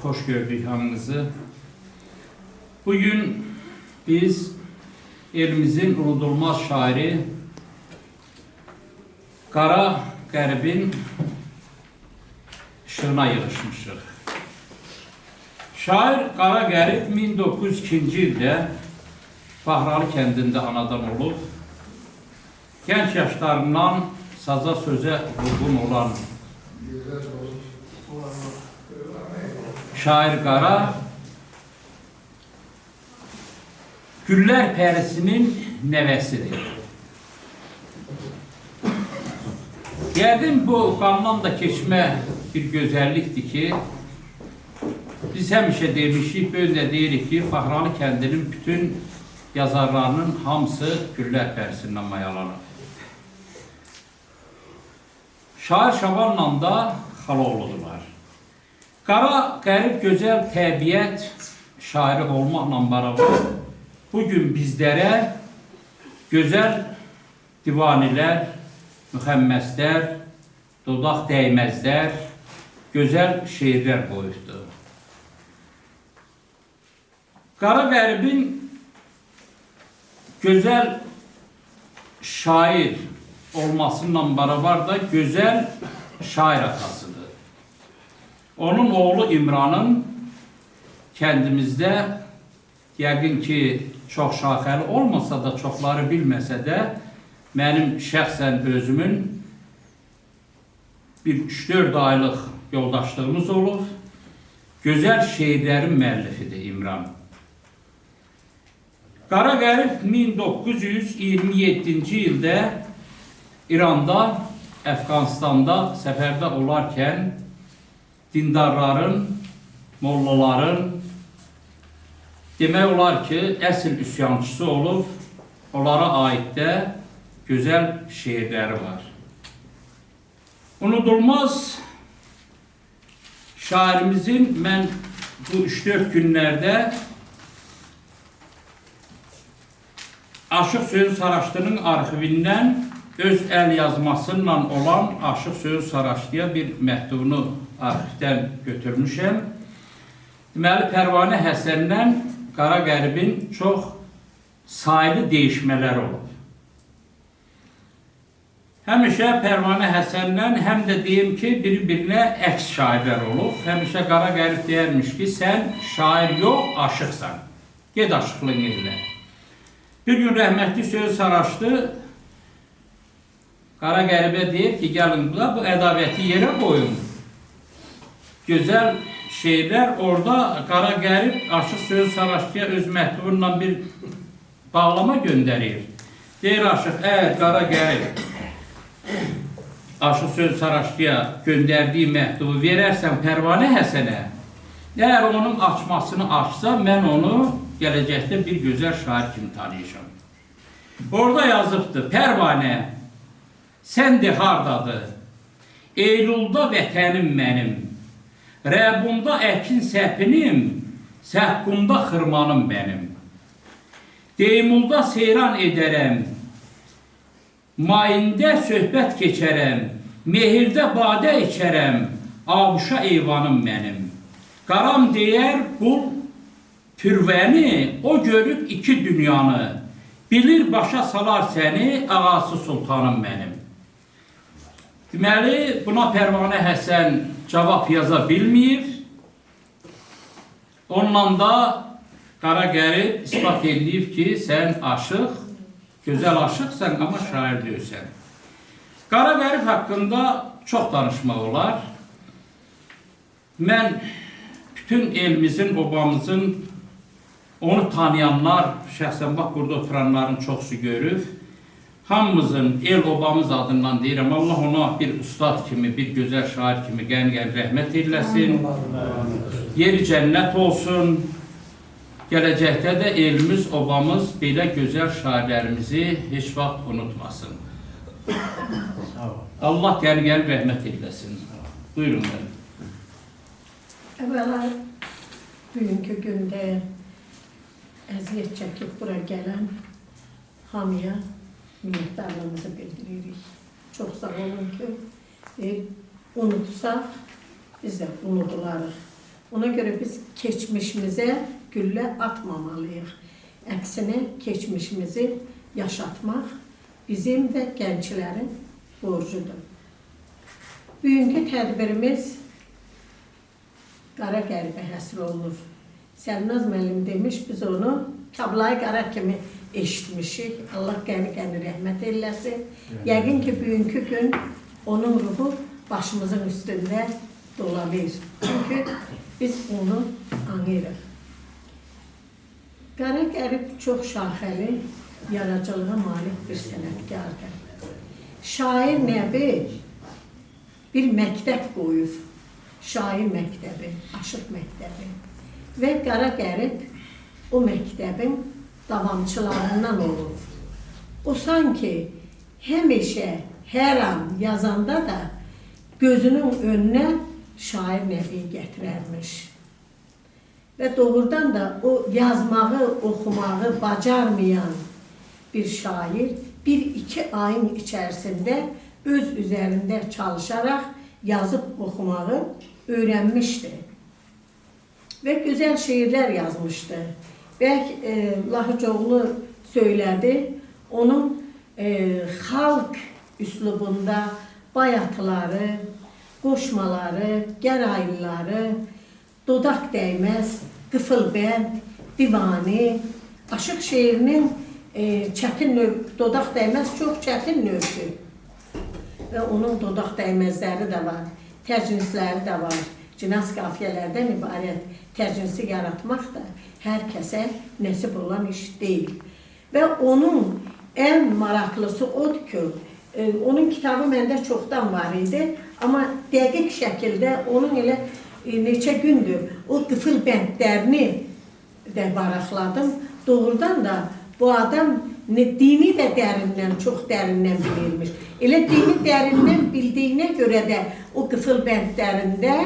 hoş gördük hamınızı. Bugün biz elimizin unudulmaz şairi Qara Qərbin işığına yığışmışıq. Şair Qara Qərib 1902-ci ildə Bahralı kəndində anadan olub, gənc yaşlarından saza sözə uyğun olan şair Qara, Güllər Pərisinin nəvəsidir. Yəqin bu qandan da keçmə bir gözəllikdir ki, biz həmişə demişik, böyle də deyirik ki, Bahralı kəndinin bütün yazarlarının hamısı Güllər Pərisindən mayalanır. Şair Şabanla da xaloğludular. Qara Qərib gözəl təbiət şairi olmaqla beraber bugün bizlərə gözəl divanilər, müxəmməslər, dodaq dəyməzlər, gözəl şeirlər qoyubdur. Qara Qəribin gözəl şair olmasıyla beraber da gözəl şair atasıdır. Onun oğlu İmran'ın kəndimizdə yəqin ki, çox şaxəli olmasa da, çoxları bilməsə də, mənim şəxsən özümün bir 3-4 aylıq yoldaşlığımız olur. Gözəl şeirlərin müəllifidir İmran. Qara Qərib 1927-ci ildə İranda, Əfqanistanda səfərdə olarkən dindarların, mollaların demək olar ki, əsl üsyançısı olub, onlara aid də gözəl şeirləri var. Unudulmaz şairimizin mən bu 3-4 günlərdə Aşıq Söyüd Saraçlı'nın arxivindən öz əl yazmasıyla olan Aşıq Söyüd Saraçlı'ya bir məktubunu arxivdən götürmüşəm. Deməli, Pərvanə Həsəndən Qara Qəribin çox sayılı değişmələr olub. Həmişə Pərvanə Həsəndən həm də deyim ki, bir-birinə əks şairlər olub. Həmişə Qara Qərib deyərmiş ki, sən şair yox, aşıqsan. Ged aşıqlığın elə. Bir gün rəhmətli Söyüd Saraçlı Qara Qəribə deyir ki, gəlin bu ədavəti yerə qoyun. Gözəl şeirlər orada Qara Qərib Aşıq Söyüd Saraçlı'ya öz məktubundan bir bağlama göndərir. Deyir Aşıq, əgər Qara Qərib Aşıq Söyüd Saraçlı'ya göndərdiyi məktubu verərsən Pərvanə Həsənə, əgər onun açmasını açsa, mən onu gələcəkdə bir gözəl şair kimi tanıyacağım. Orada yazıbdır, Pərvanə, sən de hardadır, Eylulda vətənim mənim, Rəbunda əkin səpinim, Səhqunda xırmanım mənim. Deymulda seyran edərəm, Mayində söhbət keçərəm, Mehirdə badə içərəm, Abuşa eyvanım mənim. Qaram deyər qul pürvəni, o görüb iki dünyanı, bilir başa salar səni, ağası sultanım mənim. Deməli, buna Pərvanə Həsən cavab yaza bilmir. Ondan da Qara Qərib ispat edilib ki, sən aşıq, gözəl aşıqsən, amma şair deyilsən. Qara Qərib haqqında çox danışmaq olar. Mən bütün elimizin, obamızın, onu tanıyanlar, şəxsən bax, burada oturanların çoxsu görür. Hamımızın el obamız adından deyirəm, Allah ona bir ustad kimi, bir gözəl şair kimi qən-qən rəhmət eyləsin. Yeri cənnət olsun. Gələcəkdə də elimiz, obamız belə gözəl şairlərimizi heç vaxt unutmasın. Allah qən-qən rəhmət eyləsin. Buyurun mən. Əvvəla bugünkü gündə əziyyət çəkib bura gələn hamıya minnətdarlığımızı bildiririk. Çox sağ olun ki, unutsaq, biz də unudularıq. Ona görə biz keçmişimizə güllə atmamalıyıq. Əksinə, keçmişimizi yaşatmaq bizim və gənclərin borcudur. Bugünkü tədbirimiz qara qəribə həsr olunur. Səlnaz müəllim demiş, biz onu Kərbəlayı Qara kimi eşitmişik. Allah qəni-qəni rəhmət eləsin. Yəqin ki, bugünkü gün onun ruhu başımızın üstündə dolanır. Çünki biz onu anlayırıq. Qara qərib çox şaxəli, yaradıcılığa malik bir sənətkardır. Şair nəbi bir məktəb qoyub. Şair məktəbi, aşıq məktəbi. Və qara qərib o məktəbin davamçılarından olub. O sanki həmişə, hər an yazanda da gözünün önünə şair nəbi gətirərmiş. Və doğrudan da o yazmağı, oxumağı bacarmayan bir şair 1-2 ayın içərisində öz üzərində çalışaraq yazıb oxumağı öyrənmişdi. Və gözəl şeirlər yazmışdı. Bəlk Lahıcoğlu söylədi, onun xalq üslubunda bayatıları, qoşmaları, gəraylıları, dodaq dəyməz, qıfılbənd, divani, aşıq şeirinin çətin növ, dodaq dəyməz çox çətin növdür. Və onun dodaq dəyməzləri də var, təcnisləri də var. Cinas qafiyələrdən ibarət təcnisi yaratmaq da hər kəsə nəsib olan iş deyil. Və onun ən maraqlısı odur ki, onun kitabı məndə çoxdan var idi, amma dəqiq şəkildə onun elə neçə gündür o qıfıl bəndlərini də varaqladım. Doğrudan da bu adam dini də dərindən, çox dərindən bilirmiş. Elə dini dərindən bildiyinə görə də o qıfıl bəndlərində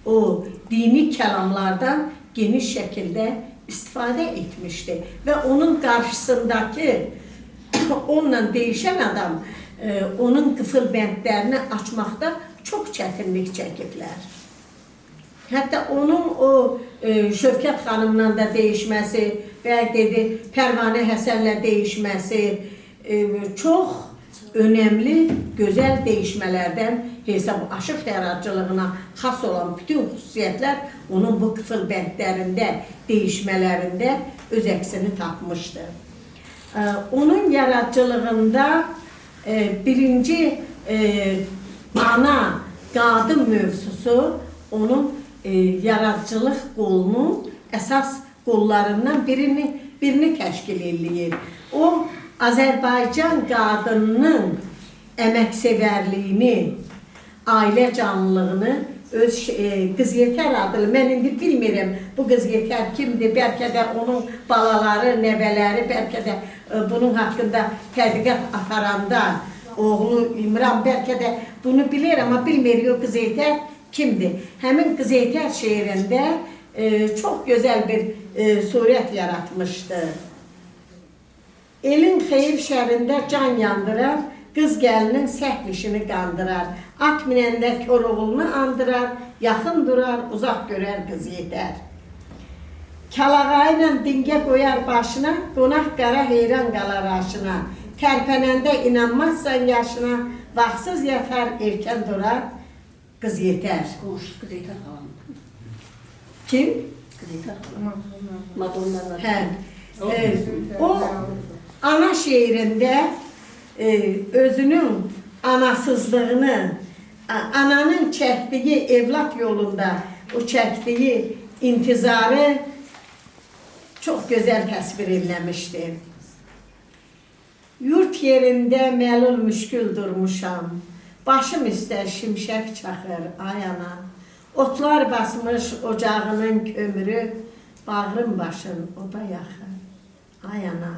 o dini kəlamlardan geniş şəkildə istifadə etmişdi. Və onun qarşısındakı onunla deyişən adam onun qıfıl bəndlərini açmaqda çox çətinlik çəkiblər. Hətta onun o Şövkət xanımla da deyişməsi və dedi Pərvanə Həsənlə deyişməsi çox önəmli, gözəl deyişmələrdən hesab aşıq yaradıcılığına xas olan bütün xüsusiyyətlər onun bu qıfıl bəndlərində, deyişmələrində öz əksini tapmışdı. Onun yaradıcılığında birinci ana qadın mövzusu onun yaradıcılıq qolunun əsas qollarından birini təşkil edir. O, Azərbaycan qadınının əməksevərliyini, ailə canlılığını, öz Qız Yetər adlı, mən indi bilmirəm bu Qız Yetər kimdir, bəlkə də onun balaları, nəvələri, bəlkə də bunun haqqında tədqiqat aparanda oğlu İmran bəlkə də bunu bilir, amma bilmir o Qız Yetər kimdir. Həmin Qız Yetər şeirində çox gözəl bir surət yaratmışdı. Elin xeyir şərində can yandırar, qız gəlinin səhv işini qandırar. At minəndə Koroğlunu andırar, yaxın durar, uzaq görər Qız Yetər. Kəlağayı ilə dingə qoyar başına, qonaq qara heyran qalar aşına. Tərpənəndə inanmazsan yaşına, vaxtsız yatar, erkən durar Qız Yetər. Qız Yetər xalam. Kim? Qız Yetər xalam. Madonnalar. Hə. O ana şeirində özünün anasızlığını, ananın çəkdiyi evlat yolunda o çəkdiyi intizarı çox gözəl təsvir ediləmişdir. Yurt yerində məlul müşkül durmuşam, başım üstə şimşək çaxır ay ana. Otlar basmış ocağının kömürü, bağrım başın oda yaxır ay ana.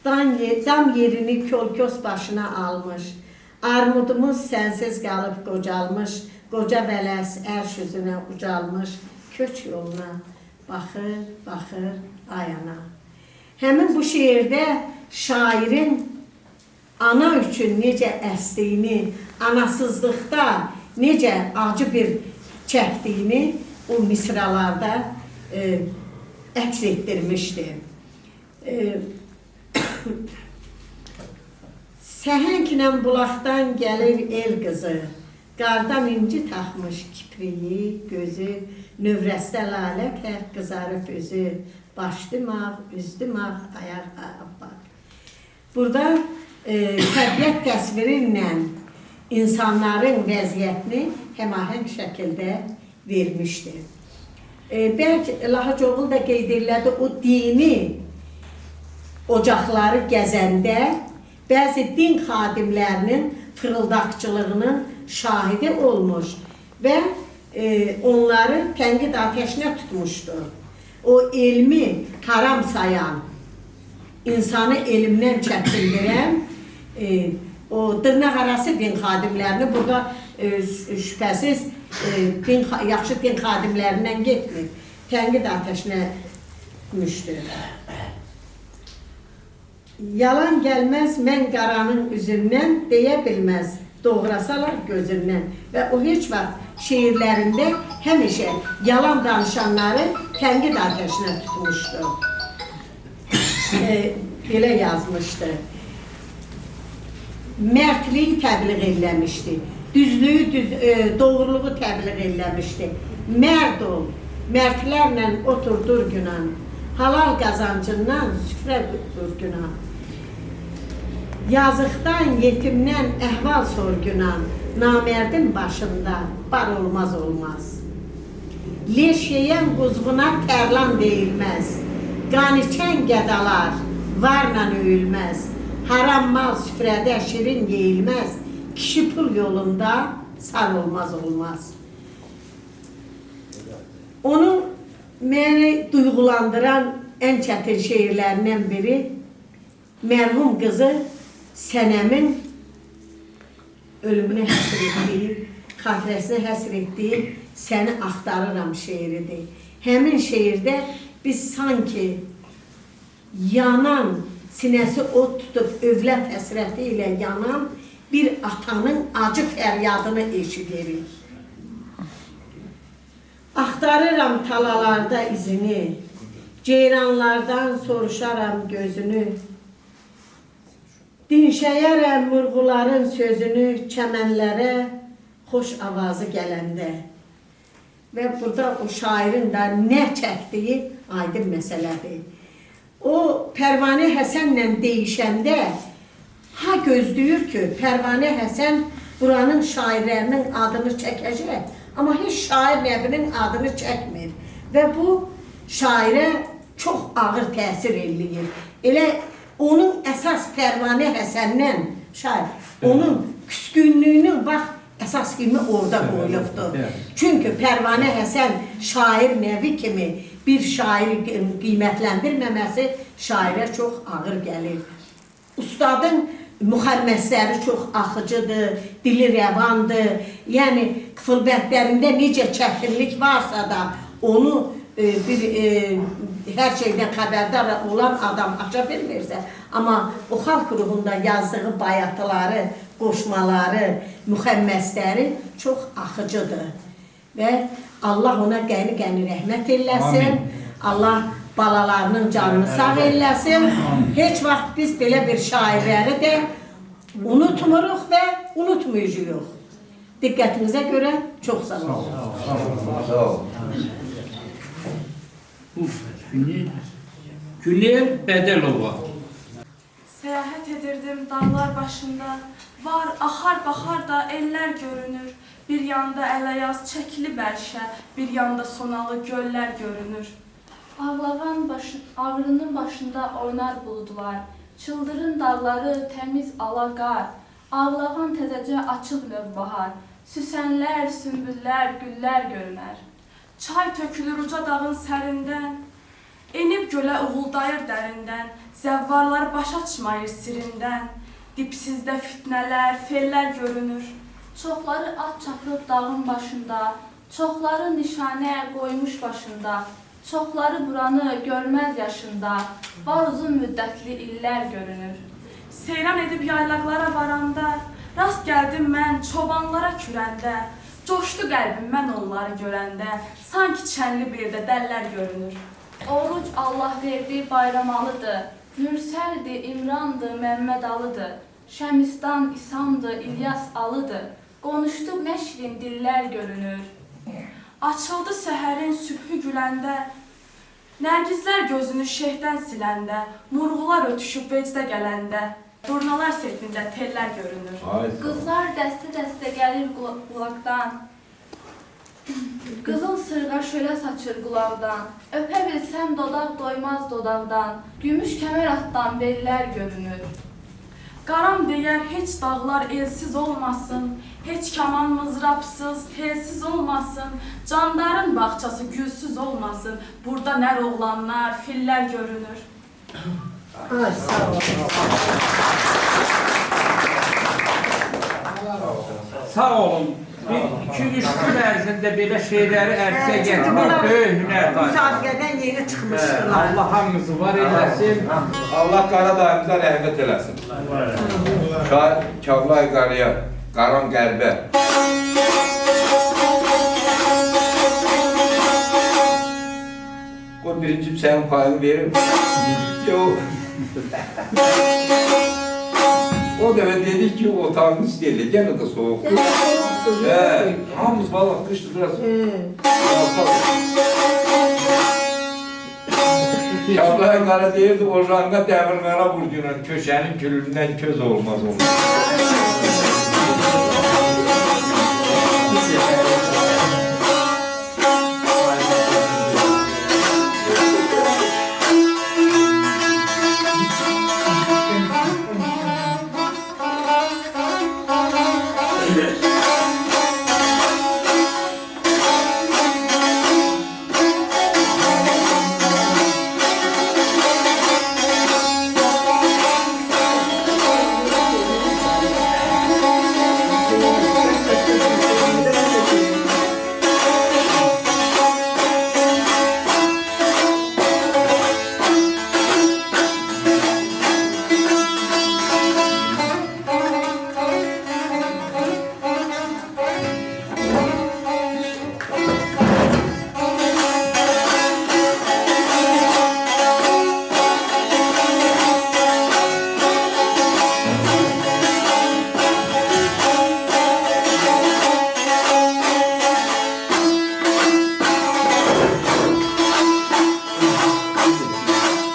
Dam yerini kölkos başına almış, armudumuz sənsiz qalıb qocalmış, qoca vələs ərş üzünə ucalmış, köç yoluna baxır, baxır ayana. Həmin bu şeirdə şairin ana üçün necə əsdiyini, anasızlıqda necə acı bir çəkdiyini o misralarda əks etdirmişdi. Səhənglə bulaqdan gəlir el qızı, qardan inci taxmış kipriyi, gözü, növrəstə lalə tər qızarıb özü, baş dımağ, üz dımağ, ayaq bak. Burada təbiət təsviri ilə insanların vəziyyətini həmahəng şəkildə vermişdir. Bəlkə Lahacoğlu da qeyd elədi, o dini ocaqları gəzəndə bəzi din xadimlərinin fırıldaqçılığının şahidi olmuş və onları tənqid atəşinə tutmuşdur. O elmi haram sayan, insanı elmdən çəkindirən, o dırnaq arası din xadimlərini burada şübhəsiz yaxşı din xadimlərindən getmir, tənqid atəşinə tutmuşdur. Yalan gəlməz mən qaranın üzündən, deyə bilməz doğrasalar gözündən. Və o heç vaxt şeirlərində həmişə yalan danışanları tənqid atəşinə tutmuşdu. Belə yazmışdı. Mərdliyi təbliğ eləmişdi. Düzlüyü, doğruluğu təbliğ eləmişdi. Mərd ol, mərdlərlə oturdur günan. Halal qazancından süfrə qutdur günan. Yazıqdan, yetimdən əhval sor günan. Namərdin başında bar olmaz olmaz. Leş yeyən quzğuna tərlan deyilməz. Qan içən gədalar varla öyülməz. Haram mal süfrədə şirin yeyilməz. Kişi pul yolunda sar olmaz olmaz. Onun məni duyğulandıran ən çətin şeirlərindən biri mərhum qızı Sənəmin ölümünə həsr etdiyi, xatirəsinə həsr etdiyi Səni axtarıram şeiridir. Həmin şeirdə biz sanki yanan, sinəsi od tutub övlad həsrəti ilə yanan bir atanın acı fəryadını eşidirik. Axtarıram talalarda izini, ceyranlardan soruşaram gözünü, dinşəyərəm murğuların sözünü çəmənlərə xoş avazı gələndə. Və burada o şairin də nə çəkdiyi aydın məsələdir. O Pərvanə Həsənlə deyişəndə ha gözləyir ki, Pərvanə Həsən buranın şairlərinin adını çəkəcək, amma heç şair nəbinin adını çəkmir. Və bu şairə çox ağır təsir eləyir. Elə onun əsas Pərvanə Həsəndən şair, onun küskünlüyünün bax, əsas kimi orada qoyulubdur. Çünki Pərvanə Həsən şair nəvi kimi bir şairi qiymətləndirməməsi şairə çox ağır gəlir. Ustadın müxəmməsləri çox axıcıdır, dili rəvandır. Yəni, xılbətlərində necə çətinlik varsa da onu hər şeydən xəbərdar olan adam aça bilmirsə, amma o xalq ruhunda yazdığı bayatıları, qoşmaları, müxəmməsləri çox axıcıdır. Və Allah ona qəni-qəni rəhmət eləsin, Allah balalarının canını sağ eləsin. Heç vaxt biz belə bir şairləri də unutmuruq və unutmayacağıq. Diqqətinizə görə çox sağ olun. Güler Bədəlova. Səyahət edirdim dağlar başında, var, axar, baxar da ellər görünür. Bir yanda ələyaz çəkili bərşə, bir yanda sonalı göllər görünür. Ağrının başında oynar buludlar, çıldırın dağları təmiz alaqar, ağlağan təzəcə açıb növbahar, süsənlər, sümbüllər, güllər görünər. Çay tökülür uca dağın sərindən, enib gölə uğuldayır dərindən, zəvvarlar baş açmayır sirindən, dipsizdə fitnələr, fellər görünür. Çoxları at çapıb dağın başında, çoxları nişanə qoymuş başında, çoxları buranı görməz yaşında, var uzun müddətli illər görünür. Seyran edib yaylaqlara varanda, rast gəldim mən çobanlara kürəndə, Coşdu qəlbim mən onları görəndə, sanki çənli bir də dəllər görünür. Oruc Allah verdi bayramalıdır. Mürsəldir, İmrandır, Məmməd Alıdır. Şəmistan, İsamdır, İlyas Alıdır. Qonuşduq nə şirin dillər görünür. Açıldı səhərin sübhü güləndə, Nərgizlər gözünü şeyhdən siləndə, Murğular ötüşüb vecdə gələndə, Durnalar setində tellər görünür. Qızlar dəstə-dəstə gəlir qulaqdan. Qızıl sırğa şölə saçır qulaqdan. Öpə bilsəm dodaq doymaz dodaqdan. Gümüş kəmər atdan bellər görünür. Qaram deyər heç dağlar elsiz olmasın, heç kaman mızrapsız, telsiz olmasın, candarın bağçası gülsüz olmasın, burada nər oğlanlar, fillər görünür. Ay sağ ol. Sağ olun. Bir 2-3 gün ərzində belə şeyləri ərsəyə gətirmək böyük hünər var. Müsabiqədən yeni çıxmışdılar. Allah hamımızı var eləsin. Allah Qaradağımıza rəhmət eləsin. Şair Kavlay Qarıya, Qaram Qərbə. O birinci sənin payını verir. Yox. O da dedi ki otağını istəyirdi, gene de soğuk. Hamımız valla kıştı biraz. Kavlay Qarı deyirdi, o ranga dəmirlərə vurduğuna, köşənin külündən köz olmaz olmaz.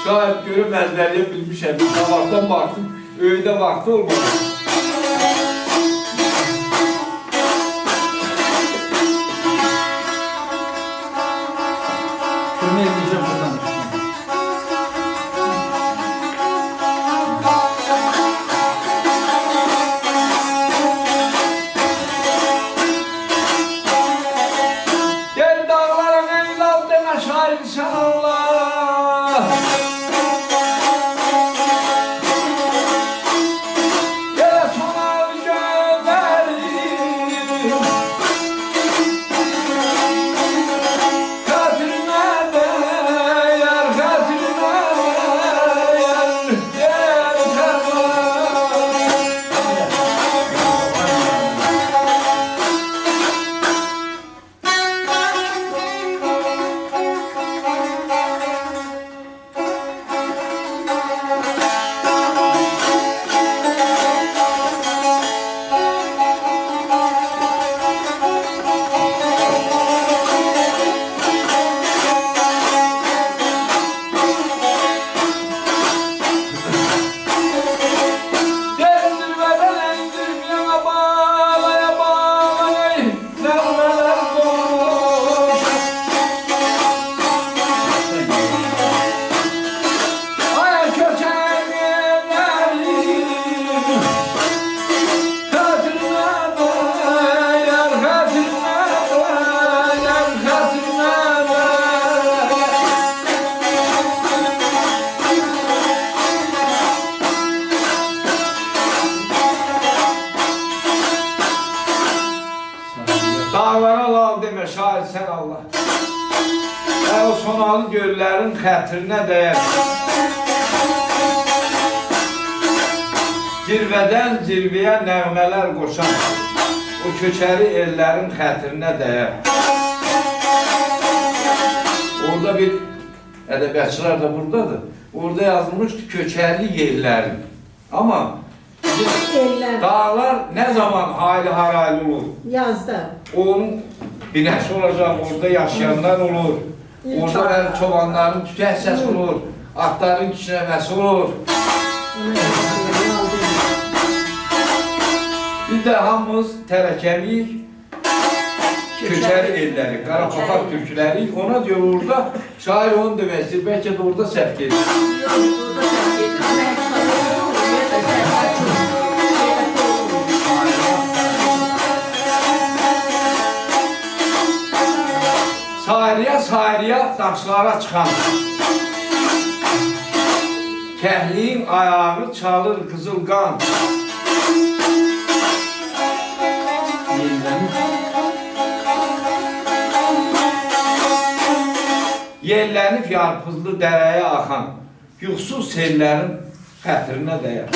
Şayet görüp ezberleyebilmişim. Sabahtan baktım, öğüde vakti olmadı. Şunu edeceğim buradan. Gel dağlara ey lal deme şair sen Allah. Gel sana gömerim. Katrine değer, katrine değer. Gel sana. Dağlara lal deme şair sen Allah. O sonalı göllerin xətrinə değer. Zirveden zirveye nəğmələr qoşan. o köçəri ellərin xətrinə dəyər. Orada bir ədəbiyyatçılar da buradadır. Orada yazılmışdı köçərli yerlərin. Amma Eller dağlar nə zaman hayli haraylı olur? yazdı. Onun binəsi olacaq, orada yaşayanlar olur. Orada bəli çobanların tütək səsi olur. Atların kişnəməsi olur. Biz də hamımız tərəkəliyik, köçəri elləri, Qarapapaq türküləri, ona diyor orada, şair onu demək istəyir, bəlkə də orada səhv gedir. Sayriya daşlara çıxan, kəhliyin ayağı çalır qızıl qan. Yellənib yarpızlı dərəyə axan, yuxsuz sellərin xətrinə dəyər.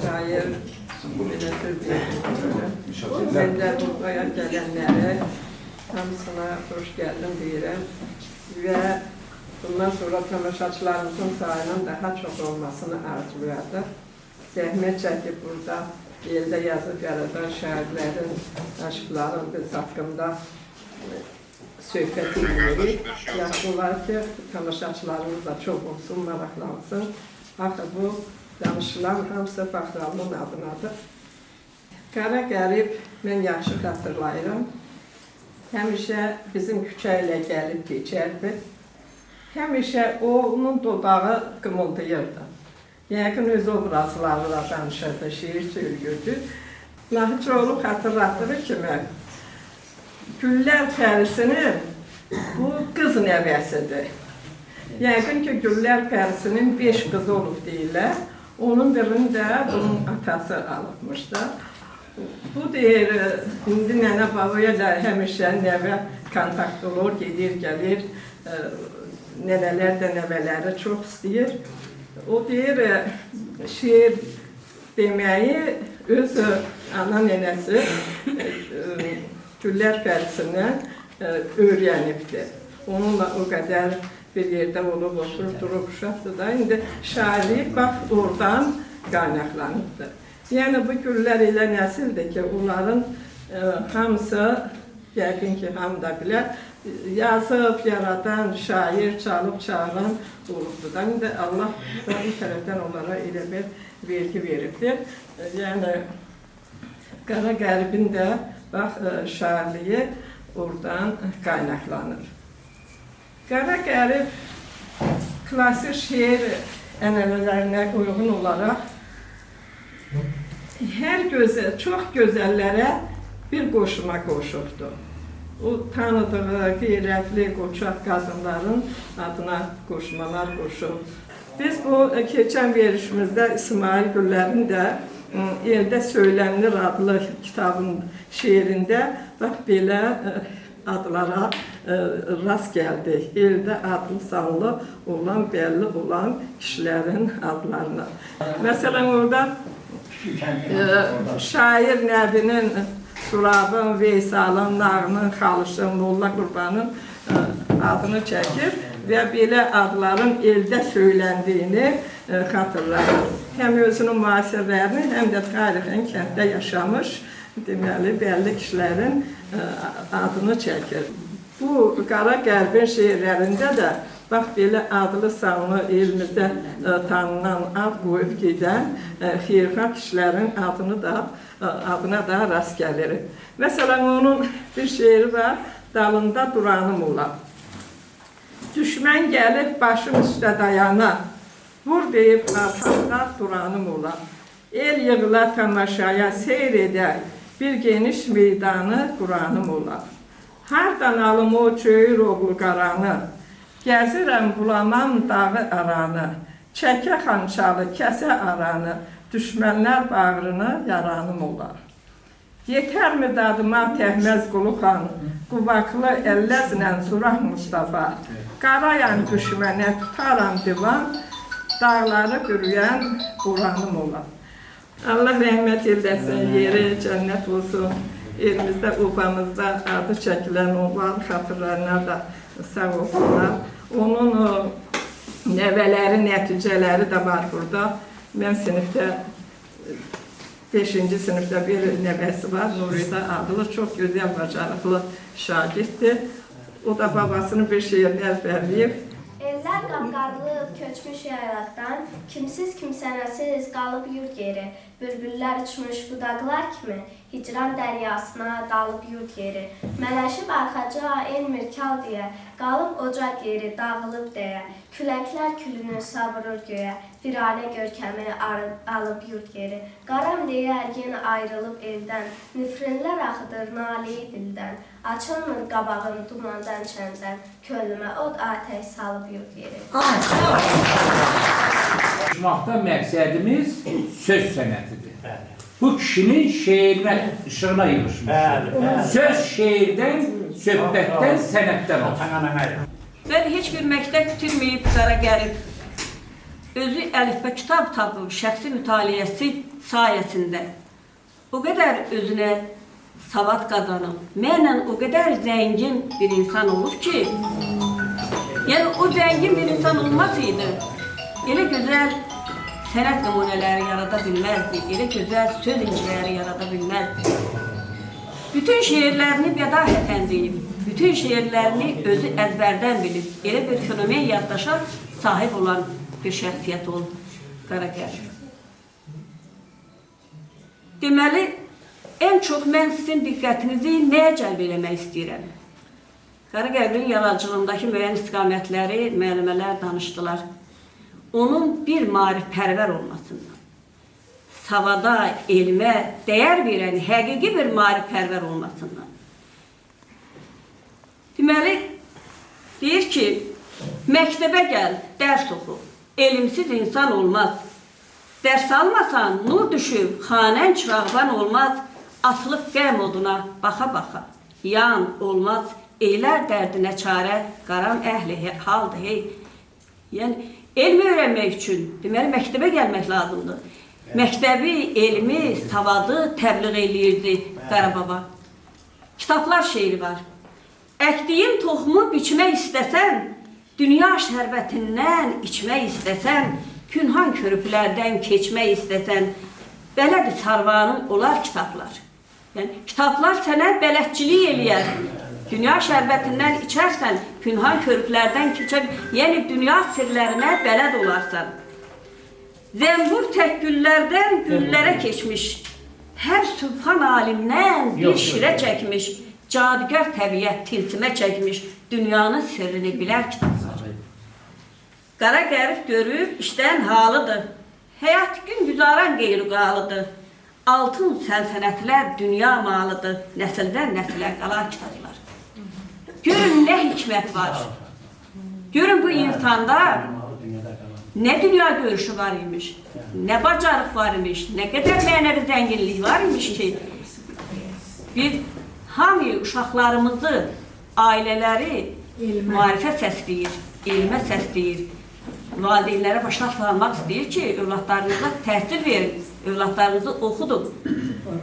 Şair, ben de buraya gelenlere hamısına hoş geldin deyirəm ve bundan sonra tamaşaçılarımızın sayının daha çok olmasını arzulayırdı. Zəhmət çəkib burada elde yazıb yaradan şairlərin, aşıqların biz haqqında söhbət edirik. Yaxşı olar ki, tamaşaçılarımız da çok olsun, maraqlansın. Axı bu danışılan hamısı Baxralının adınadır. Qara Qərib mən yaxşı xatırlayıram. Həmişə bizim küçə ilə gəlib keçərdi. Həmişə onun dodağı qımıldayırdı. Yəqin öz obrazlarla danışırdı, şiir söylürdü. Lahıcoğlu xatırlatdığı kimi Güllər Pərisinin bu qız nəvəsidir. Yəqin ki, Güllər Pərisinin 5 qızı olub deyirlər. Onun birini də bunun atası alıbmışdı. Bu deyir, indi nənə babaya da həmişə nəvə kontakt olur, gedir, gəlir. Nənələr də nəvələri çox istəyir. O deyir, şiir deməyi öz ana nənəsi Güllər Pərisindən öyrənibdir. Onunla o qədər bir yerdə olub, oturub, durub uşaqdır da. İndi şairlik bax oradan qaynaqlanıbdır. Yəni bu güllər elə nəsildir ki, onların hamısı yəqin ki, hamı da bilər. Yazıb, yaradan, şair, çalıb, çağıran olubdur da. İndi Allah bir tərəfdən onlara elə bir vergi veribdir. Yəni, Qara Qərbin də bax, şairliyi oradan qaynaqlanır. Qara Qərib klasik şeir ənənələrinə uyğun olaraq hər gözəl, çox gözəllərə bir qoşuma qoşubdur. O tanıdığı qeyrətli, qoçaq qadınların adına qoşmalar qoşub. Biz bu keçən verişimizdə İsmail Güllərin də Eldə Söylənilir adlı kitabın şeirində bax belə adlara rast gəldik. Eldə adlı sanlı olan, bəlli olan kişilərin adlarına. Məsələn, orada şair Nəbinin, Surabın, Veysalın, Nağının, Xalışın, Molla Qurbanın adını çəkir və belə adların eldə söyləndiyini xatırlayır. Həm özünün müasirlərini, həm də tarixən kənddə yaşamış, deməli, bəlli kişilərin adını çəkir. Bu Qara Qərbin şeirlərində də bax, belə adlı sanlı elimizdə tanınan ad qoyub gedən xeyirxah kişilərin adına da rast gəlir. Məsələn, onun bir şeiri var, dalında duranım ola. Düşmən gəlib başım üstə dayana, vur deyib arxamda duranım ola. El yığıla tamaşaya seyr edər, bir geniş meydanı quranım ola. Hardan alım o çöyür oğlu qaranı, gəzirəm bulamam dağı aranı, çəkə xançalı kəsə aranı, düşmənlər bağrını yaranım olar. Yetərmi dadıma təhməz quluxan, quvaqlı əlləzlə surah Mustafa, qarayan düşmənə tutaram divan, dağları qürüyən buranım olar. Allah rəhmət eləsin, yeri cənnət olsun. Elimizdə, Ubamızda adı çəkilən olan xatırlarına da sağ olsunlar. Onun nəvələri, nəticələri də var burada. Mən sinifdə, 5-ci sinifdə bir nəvəsi var, Nurida adlı, çox gözəl, bacarıqlı şagirddir. O da babasının bir şeirini əzbərləyib. Ellər qapqarılıb köçmüş yaylaqdan, kimsiz kimsənəsiz qalıb yurd yeri, bülbüllər uçmuş budaqlar kimi, hicran dəryasına dalıb yurd yeri. Mələşib arxaca enmir kal deyə, qalıb ocaq yeri dağılıb deyə, küləklər külünü savurur göyə, viranə görkəmi alıb yurd yeri. Qaram deyər yenə ayrılıb eldən, nifrinlər axıdır naleyi dildən, açılmır qabağım dumandan çəndən, könlümə od atəş salıb yurd yeri. Konuşmaqda məqsədimiz söz sənətidir. Bu kişinin şeirinə, işığına yığışmış. Söz şeirdən, söhbətdən, sənətdən olur. Mən heç bir məktəb bitirməyib Qara Qərib. Özü əlifbə kitab tapıb şəxsi mütaliəsi sayəsində o qədər özünə savad qazanıb, mənlə o qədər zəngin bir insan olur ki, yəni o zəngin bir insan olmasaydı, elə gözəl sənət nümunələri yarada bilməzdi, elə gözəl söz inciləri yarada bilməzdi. Bütün şeirlərini bədahətən deyib, bütün şeirlərini özü əzbərdən bilib, elə bir fenomen yaddaşa sahib olan bir şəxsiyyət oldu Qara Qərib. Deməli, ən çox mən sizin diqqətinizi nəyə cəlb eləmək istəyirəm? Qara Qərbin yaradıcılığındakı müəyyən istiqamətləri müəllimələr danışdılar. Onun bir maarifpərvər olmasından, savada, elmə dəyər verən həqiqi bir maarifpərvər olmasından. Deməli, deyir ki, məktəbə gəl, dərs oxu, elmsiz insan olmaz. Dərs almasan, nur düşüb, xanən çırağban olmaz, atılıb qəm oduna baxa-baxa. Yan olmaz, eylər dərdinə çarə, qaram əhli haldır, hey. Yəni, elmi öyrənmək üçün, deməli, məktəbə gəlmək lazımdır. Məktəbi, elmi, savadı təbliğ eləyirdi Qarababa. Kitablar şeiri var. Əkdiyin toxumu biçmək istəsən, dünya şərbətindən içmək istəsən, pünhan körüklərdən keçmək istəsən, belədir sarvanın olar kitablar. Yəni, kitablar sənə bələdçilik eləyər. Dünya şərbətindən içərsən, pünhan körüklərdən keçər, yəni dünya sirlərinə bələd olarsan. Zəmbur tək güllərdən güllərə keçmiş, hər sübhan alimdən bir şirə çəkmiş, cadigər təbiət tilsimə çəkmiş, dünyanın sirrini bilər kitablar. Qara qərib görüb işdən halıdır, həyat gün güzaran qeyri-qalıdır. Altın səltənətlər dünya malıdır, nəsildən nəsilə qalan kitablar. Görün nə hikmət var. Görün bu insanda nə dünya görüşü var imiş, nə bacarıq var imiş, nə qədər mənəvi zənginlik var imiş ki, biz hamı uşaqlarımızı, ailələri maarifə səsləyir, elmə səsləyir. Valideynlərə başlaq salmaq istəyir ki, övladlarınıza təhsil verin, övladlarınızı oxudun.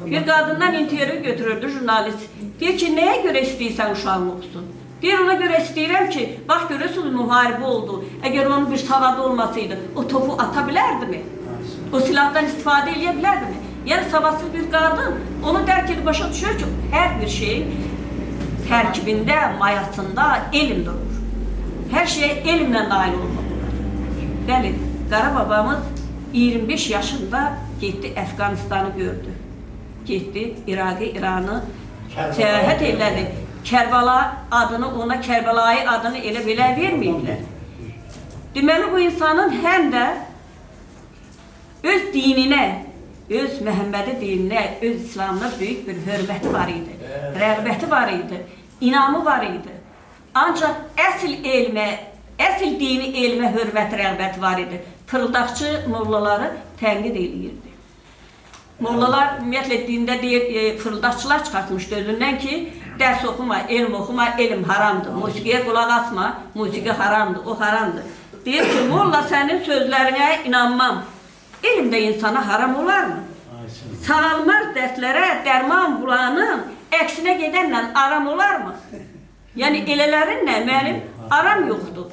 Bir qadından intervyu götürürdü jurnalist. Deyir ki, nəyə görə istəyirsən uşağın oxusun? Deyir, ona görə istəyirəm ki, bax görürsünüz müharibə oldu. Əgər onun bir savadı olmasaydı, o topu ata bilərdimi? O silahdan istifadə edə bilərdimi? Yəni, savadsız bir qadın onu dərk edib başa düşür ki, hər bir şeyin tərkibində, mayasında elm durur. Hər şeyə elmlə nail olmalıdır. Bəli, Qara babamız 25 yaşında getdi Əfqanistanı gördü. Getdi İranı səyahət elədi. Kərbala adını, ona Kərbəlayı adını elə belə verməyiblər. Deməli, bu insanın həm də öz dininə, öz Məhəmmədi dininə, öz İslamına böyük bir hörməti var idi, rəğbəti var idi, inamı var idi. Ancaq əsl dini elmə hörmət, rəğbəti var idi. Fırıldaqçı mollaları tənqid edirdi. Mollalar ümumiyyətlə dində deyir, fırıldaqçılar çıxartmışdı özündən ki, dərs oxuma, elm oxuma, elm haramdır. Musiqiyə qulaq asma, musiqi haramdır, o haramdır. Deyir ki, molla sənin sözlərinə inanmam. Elm də insana haram olarmı? Sağalmaz dərdlərə dərman bulanın, əksinə gedənlə aram olarmı? Yəni, elələrinlə mənim aram yoxdur.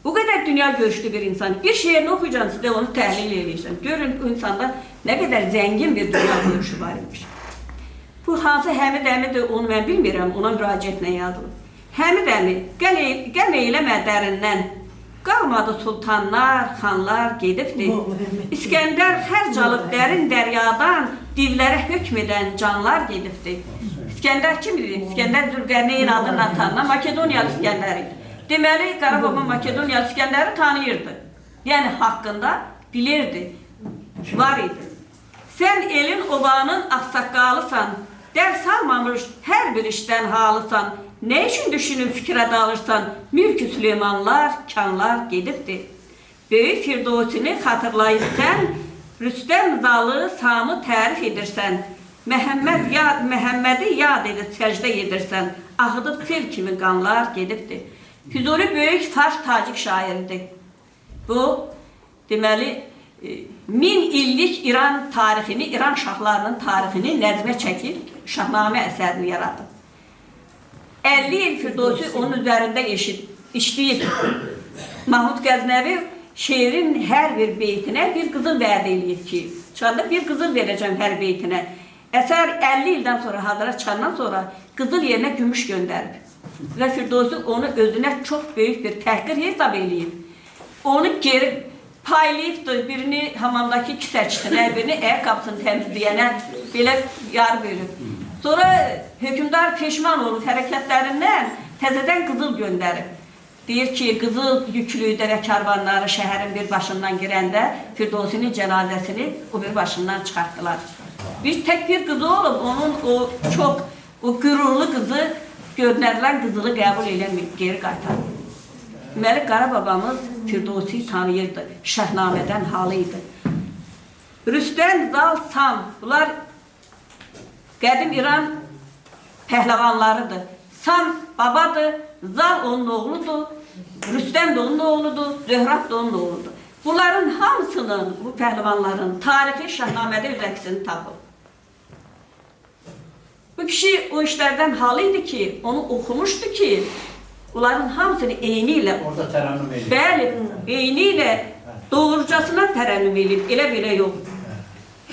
Bu qədər dünya görüşlü bir insan. Bir şeirini oxuyacaqsınız, sizə onu təhlil edəcəksən. Görün, bu insanda nə qədər zəngin bir dünya görüşü var imiş. Bu hansı Həmid əmidir, onu mən bilmirəm, ona müraciətlə yazılır. Həmid əmi, qəm eyləmə dərindən, qalmadı sultanlar, xanlar gedibdir. İskəndər xərc alıb dərin dəryadan, divlərə hökm edən canlar gedibdir. İskəndər kimdir? İskəndər Zülqərneyn adını tanınan Makedoniyalı İskəndər idi. Deməli, Qarababa Makedoniyalı İskəndəri tanıyırdı. Yəni, haqqında bilirdi, var idi. Sən elin obanın axsaqqalısan, dərs almamış hər bir işdən halısan, nə üçün düşünüb fikrə dalırsan, mülk-ü Süleymanlar, kanlar gedibdir. Böyük Firdosini xatırlayıb sən, Rüstəm zalı Samı tərif edirsən, Məhəmmədi yad edib səcdə edirsən, axıdıb sel kimi qanlar gedibdir. Füzuli böyük Fars tacik şairidir. Bu, deməli, 1000 illik İran tarixini, İran şahlarının tarixini nəzmə çəkib, Şahnamə əsərini yaradıb. 50 il Firdosü onun üzərində işləyib. Mahmud Qəznəvi şeirin hər bir beytinə bir qızıl vəd eləyib ki, çıxanda bir qızıl verəcəm hər beytinə. Əsər 50 ildən sonra, hazıra çıxandan sonra qızıl yerinə gümüş göndərib. Və Firdosü onu özünə çox böyük bir təhqir hesab eləyib. Onu geri paylayıbdır, birini hamamdakı kisəçisinə, birini ayaqqabısını təmizləyənə belə yar bölüb. Sonra hökümdar peşman olub hərəkətlərindən təzədən qızıl göndərib. Deyir ki, qızıl yüklü dəvə karvanları şəhərin bir başından girəndə Firdosinin cənazəsini o bir başından çıxartdılar. Bir tək bir qızı olub, onun o qürurlu qızı görünərlər qızılı qəbul eləməyib, geri qaytardı. Deməli, Qara babamız Firdos'u tanıyırdı, Şəhnamədən halı idi. Rüstəm, Zal, Sam, bunlar qədim İran pəhləvanlarıdır. Sam babadır, Zal onun oğludur, Rüstəm də onun oğludur, Zöhrab da onun oğludur. Bunların hamısının, bu pəhləvanların tarixi Şəhnamədə öz əksini tapıb. Bu kişi o işlərdən halı idi ki, onu oxumuşdu ki, bunların hamısını eyni ilə, bəli, eyni ilə doğrucasına tərənnüm edib, elə belə yox.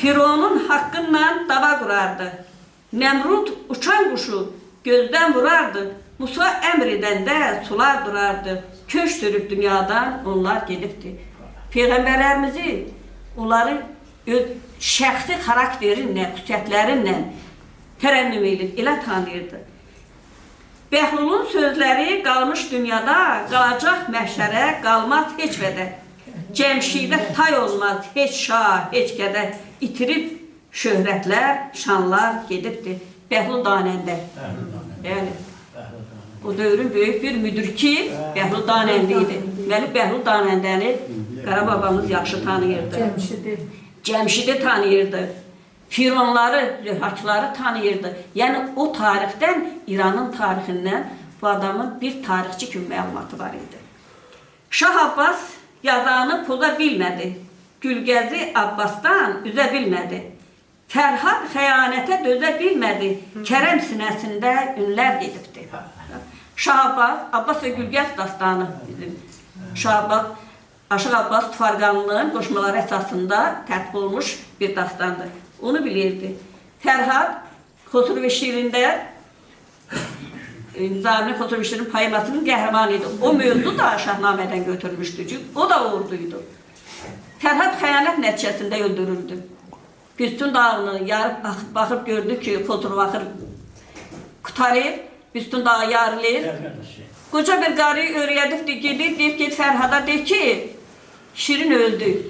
Fironun haqqınla dava qurardı. Nemrut uçan quşu gözdən vurardı. Musa əmr edəndə sular durardı. Köç sürüb dünyadan onlar gedibdi. Peyğəmbərlərimizi onları öz şəxsi xarakterindən, xüsusiyyətlərindən tərənnüm edib, elə tanıyırdı. Bəhlulun sözləri qalmış dünyada, qalacaq məhşərə, qalmaz heç vədə. Cəmşidə tay olmaz heç şah, heç qədər. İtirib şöhrətlər, şanlar gedibdi. Bəhlul Danəndə. Yəni, o dövrün böyük bir müdürki Bəhlul Danəndə idi. Deməli, Bəhlul Danəndəni Qarababamız yaxşı tanıyırdı. Cəmşidi tanıyırdı. Fironları, zöhrakları tanıyırdı. Yəni, o tarixdən, İranın tarixindən bu adamın bir tarixçi kimi məlumatı var idi. Şah Abbas yazanı poza bilmədi. Gülgəzi Abbasdan üzə bilmədi. Fərhad xəyanətə dözə bilmədi. Kərəm sinəsində ünlər gedibdi. Şah Abbas, Abbas və Gülgəz dastanı bizim. Şah Abbas, Aşıq Abbas Tufarqanlının qoşmaları əsasında tətbiq olmuş bir dastandır. Onu bilirdi. Fərhad Xosrov və Şirində Nizami Xosrov və Şirin poemasının qəhrəmanı idi. O mövzu da Şahnamədən götürmüşdü. O da orduydu. Fərhad xəyanət nəticəsində öldürüldü. Büstün dağını yarıb baxıb gördü ki, Xosrov axır qutarır, Büstün dağı yarılır. Qoca bir qarıyı öyrədibdir, gedir, deyib Fərhada deyir ki, Şirin öldü.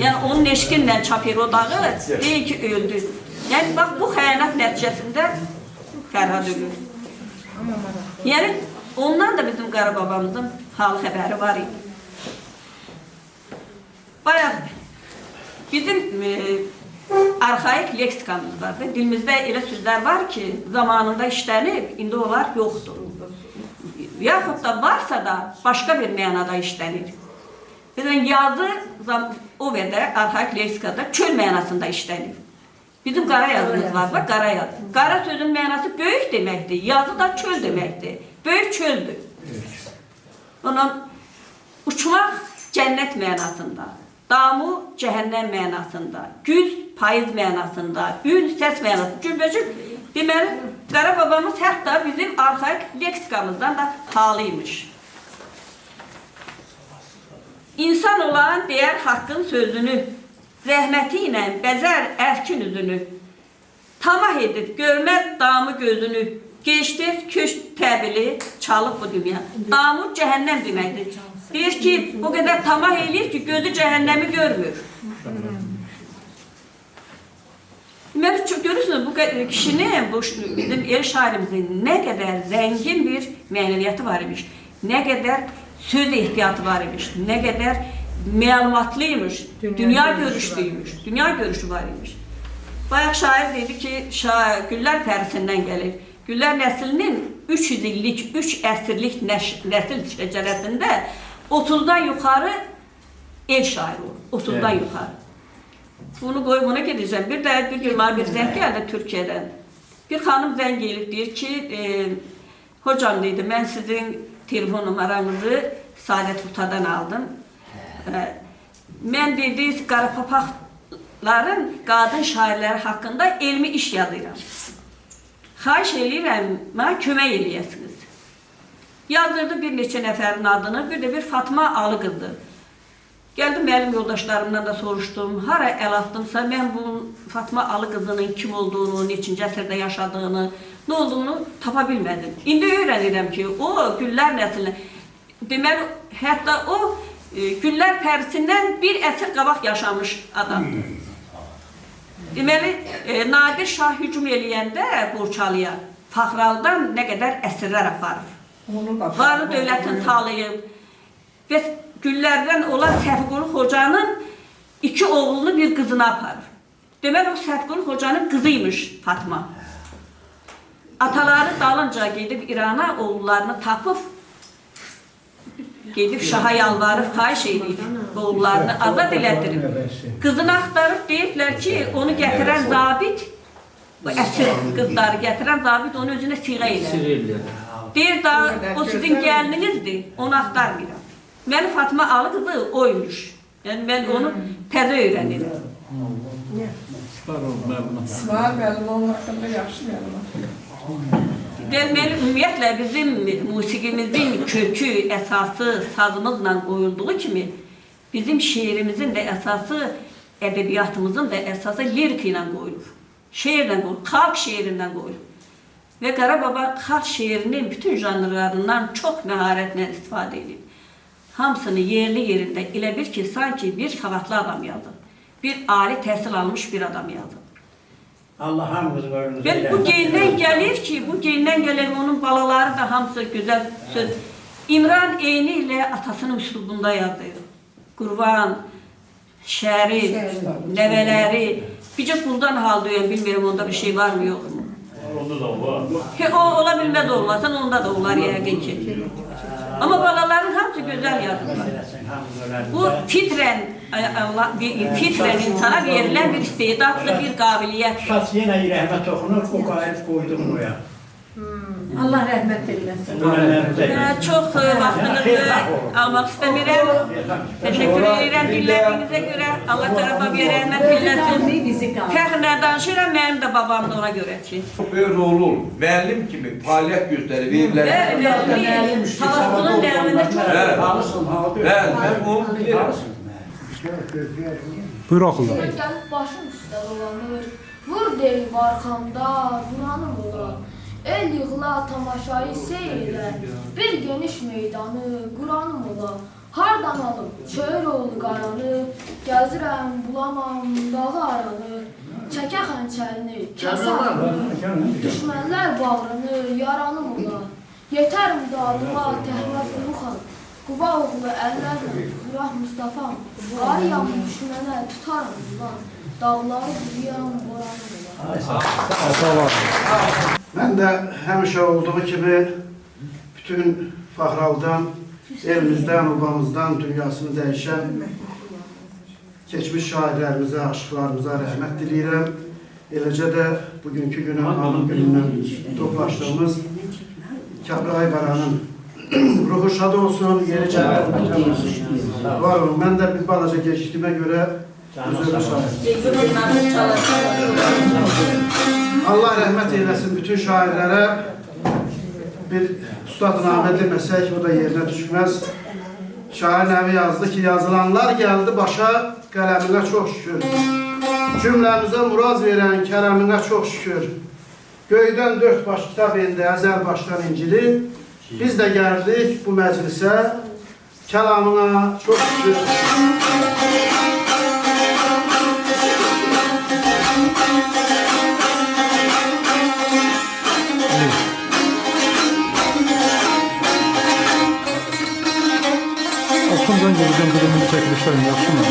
Yəni onun eşqinlə çapır o dağı, deyir ki, öldü. Yəni bax bu xəyanət nəticəsində Fərhad ölür. Yəni ondan da bizim Qarababamızın hal xəbəri var idi. Bayaq bizim arxaik leksikamız vardı. Dilimizdə elə sözlər var ki, zamanında işlənib, indi onlar yoxdur. Yaxud da varsa da başqa bir mənada işlənir. Məsələn, yazı o qədər arxaik leksikada çöl mənasında işlənir. Bizim qara yazımız var, bax, qara yazı. Qara sözün mənası böyük deməkdir, yazı da çöl deməkdir. Böyük çöldür. Onun uçmaq cənnət mənasında, damu cəhənnəm mənasında, güz payız mənasında, ün səs mənasında, cürbəcür. Deməli, Qarababamız hətta bizim arxaik leksikamızdan da halıymış. İnsan olan deyər haqqın sözünü, zəhməti ilə bəzər ərkin üzünü, tamah edib görməz damı gözünü, geçdiz köş təbili çalıb bu dünya. Damı cəhənnəm deməkdir. Deyir ki, o qədər tamah eləyir ki, gözü cəhənnəmi görmür. Deməli, görürsünüz, bu kişinin, bizim el şairimizin nə qədər zəngin bir mənəviyyatı var imiş, nə qədər söz ehtiyatı var imiş, nə qədər məlumatlıymış, dünya görüşlüymüş, dünya görüşü var imiş. Bayaq şair dedi ki, Güllər pərisindən gəlir. Güllər nəslinin 300 illik, 3 əsrlik nəsil şəcərəsində 30-dan yuxarı el şairi olur, 30-dan yuxarı. Bunu qoyub ona gedəcəm. Bir də bir gün bir zəng gəldi Türkiyədən. Bir xanım zəng gelib deyir ki, hocam deyir, mən sizin telefon numaranızı Saadət Utadan aldım. Mən deyir, Qarapapaqların qadın şairləri haqqında elmi iş yazıram. Xahiş eləyirəm, mənə kömək eləyəsiniz. Yazdırdı bir neçə nəfərin adını, bir də bir Fatma Alıqızı. Gəldim, mənim yoldaşlarımdan da soruşdum, hara əl atdımsa, mən bu Fatma Alıqızının kim olduğunu, neçinci əsrdə yaşadığını, nə olduğunu tapa bilmədim. İndi öyrənirəm ki, o Güllər nəslindən, deməli, hətta o Güllər pərisindən bir əsr qabaq yaşamış adamdır. Deməli, Nadir Şah hücum eləyəndə Borçalıya, Faxralıdan nə qədər əsrlər aparır. Varlı dövlətin talayıb və Güllərdən olan Səfiqulu Xocanın 2 oğlunu bir qızına aparır. Deməli, o Səfiqulu Xocanın qızıymış Fatma. Ataları dalınca gedib İrana oğullarını tapıb, gedib Şaha yalvarıb, xahiş edib, oğullarını azad elədirib. Qızını axtarıb deyiblər ki, onu gətirən zabit, əsir qızları gətirən zabit onu özünə siğə elər. Deyir da, o sizin gəlinizdir, onu axtarmıram. Mənim Fatma Alıqızı oymuş. Yəni, mən onu təzə öyrənirəm. Sağ olun, məlumat. İsmail müəllim onun haqqında yaxşı məlumat. Deməli, ümumiyyətlə bizim musiqimizin kökü, əsası sazımızla qoyulduğu kimi, bizim şeirimizin də əsası, ədəbiyyatımızın da əsası lirik ilə qoyulur. Şeirlə qoyulur, xalq şeirindən qoyulur. Və Qarababa xalq şeirinin bütün janrlarından çox məharətlə istifadə edir. Hamısını yerli yerində elə bir ki, sanki bir savadlı adam yazır. Bir ali təhsil almış bir adam yazır. Allah hamımızın önünüzü Və bu geyindən gəlir ki, bu geyindən gəlir onun balaları da hamısı gözəl söz. İmran eyni ilə atasının üslubunda yazır. Qurban, Şərif, nəvələri, bircə quldan hal duyuyor, bilmirəm onda bir şey var mı, yox mu? Onda da var. O ola bilməz olmasan, onda da olar yəqin ki. Amma balaların hamısı gözəl yazırlar. Bu fitrən insana verilən bir istedadlı bir qabiliyyət. Şahs yenə rəhmət oxunur, o qayıb qoyduğunu ya. Allah rəhmət eləsin. Çox vaxtınızı almaq istəmirəm. Təşəkkür edirəm dinlədiyinizə görə. Allah Qarabağaya rəhmət eləsin. Fəxrlə danışıram, mənim də babam da ona görə ki. Çox böyük rolu olur. Müəllim kimi fəaliyyət göstərib evlərində. Savasının dəvamında çox Bəli, mən onu bilirəm. Buyur oxuda. Gəlib başım üstə dolanır, vur deyib arxamda, duranım olar. El yığla tamaşayı seyirlə, bir geniş meydanı, Quranım ola. Hardan alıb, çöyür oğlu qaranı, gəzirəm, bulamam, dağı aranı. Çəkə xənçərini, kəsə arını, düşmənlər bağrını, yaranım ola. Yetərim dadıma, təhməz uluxam, Quba oğlu əllərlə, Zürah Mustafam. Arıyam düşmənə, tutarım ulan, dağları büyüyəm, boranım ola. Mən də həmişə olduğu kimi bütün Fəxraldan, elimizdən, obamızdan dünyasını dəyişən keçmiş şairlərimizə, aşıqlarımıza rəhmət diləyirəm. Eləcə də bugünkü günün anı günündən toplaşdığımız Kəbri Aybaranın ruhu şad olsun, yeri cənnət məkan olsun. Var olun, mən də bir balaca gecikdiyimə görə üzrlü şahid. Allah rəhmət eyləsin bütün şairlərə. Bir üstadnamə deməsək, o da yerinə düşməz. Şair nəvi yazdı ki, yazılanlar gəldi başa, qələminə çox şükür. Cümləmizə muraz verən kərəminə çox şükür. Göydən 4 baş kitab indi, əzəl başdan İncili. Biz də gəldik bu məclisə, kəlamına çox şükür. Oxundan gələcəm qırımını çəkilişlərim, yaxşı mı?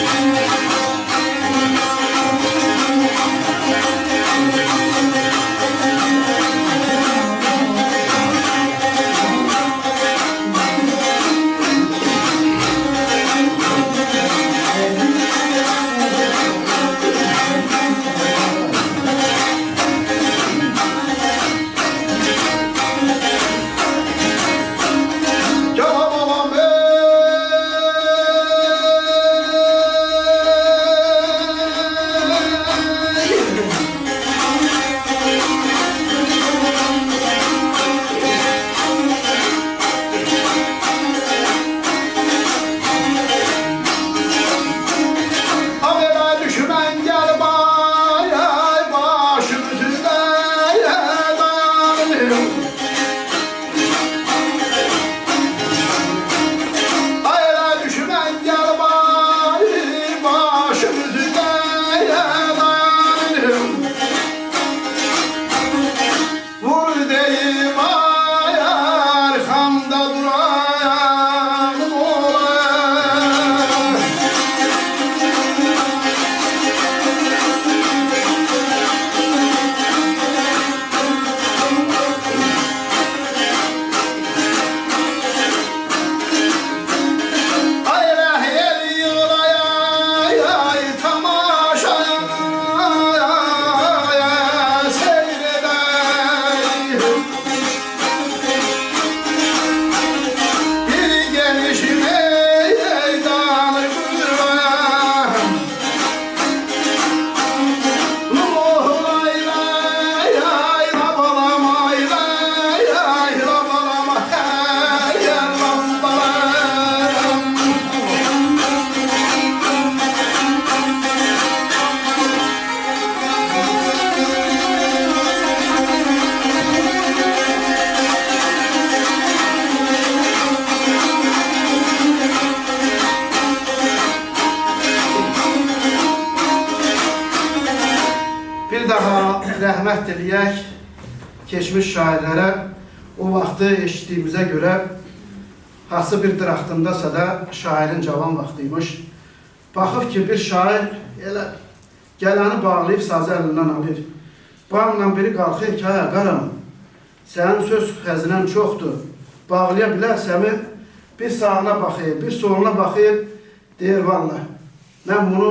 rəhmət diləyək keçmiş şairlərə. O vaxtı eşitdiyimizə görə hansı bir dıraqdındasa da şairin cavan vaxtıymış. Baxıb ki, bir şair elə gələni bağlayıb sazı əlindən alır. Bağla biri qalxır ki, hə, qaram, sənin söz xəzinən çoxdur, bağlaya bilərsəmi? Bir sağına baxır, bir soluna baxır, deyir, valla, mən bunu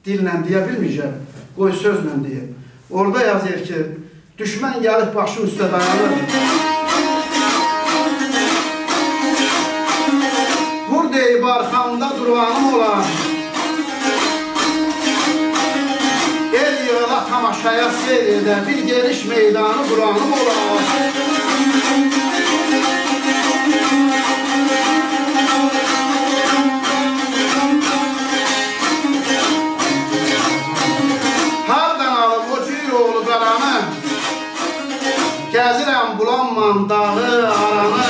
dillə deyə bilməyəcəm, qoy sözlə deyir. Orada yazır ki, düşmən gəlib başım üstə dayanır. Vur deyib arxamda duranım olar. El yığıla tamaşaya seyr edə, bir geniş meydanı buranım olar. Gəzirəm bulanmam dağı aranı,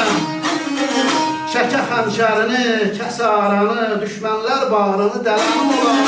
çəkə xəncərini, kəsə aranı, düşmənlər bağrını dələnim olar.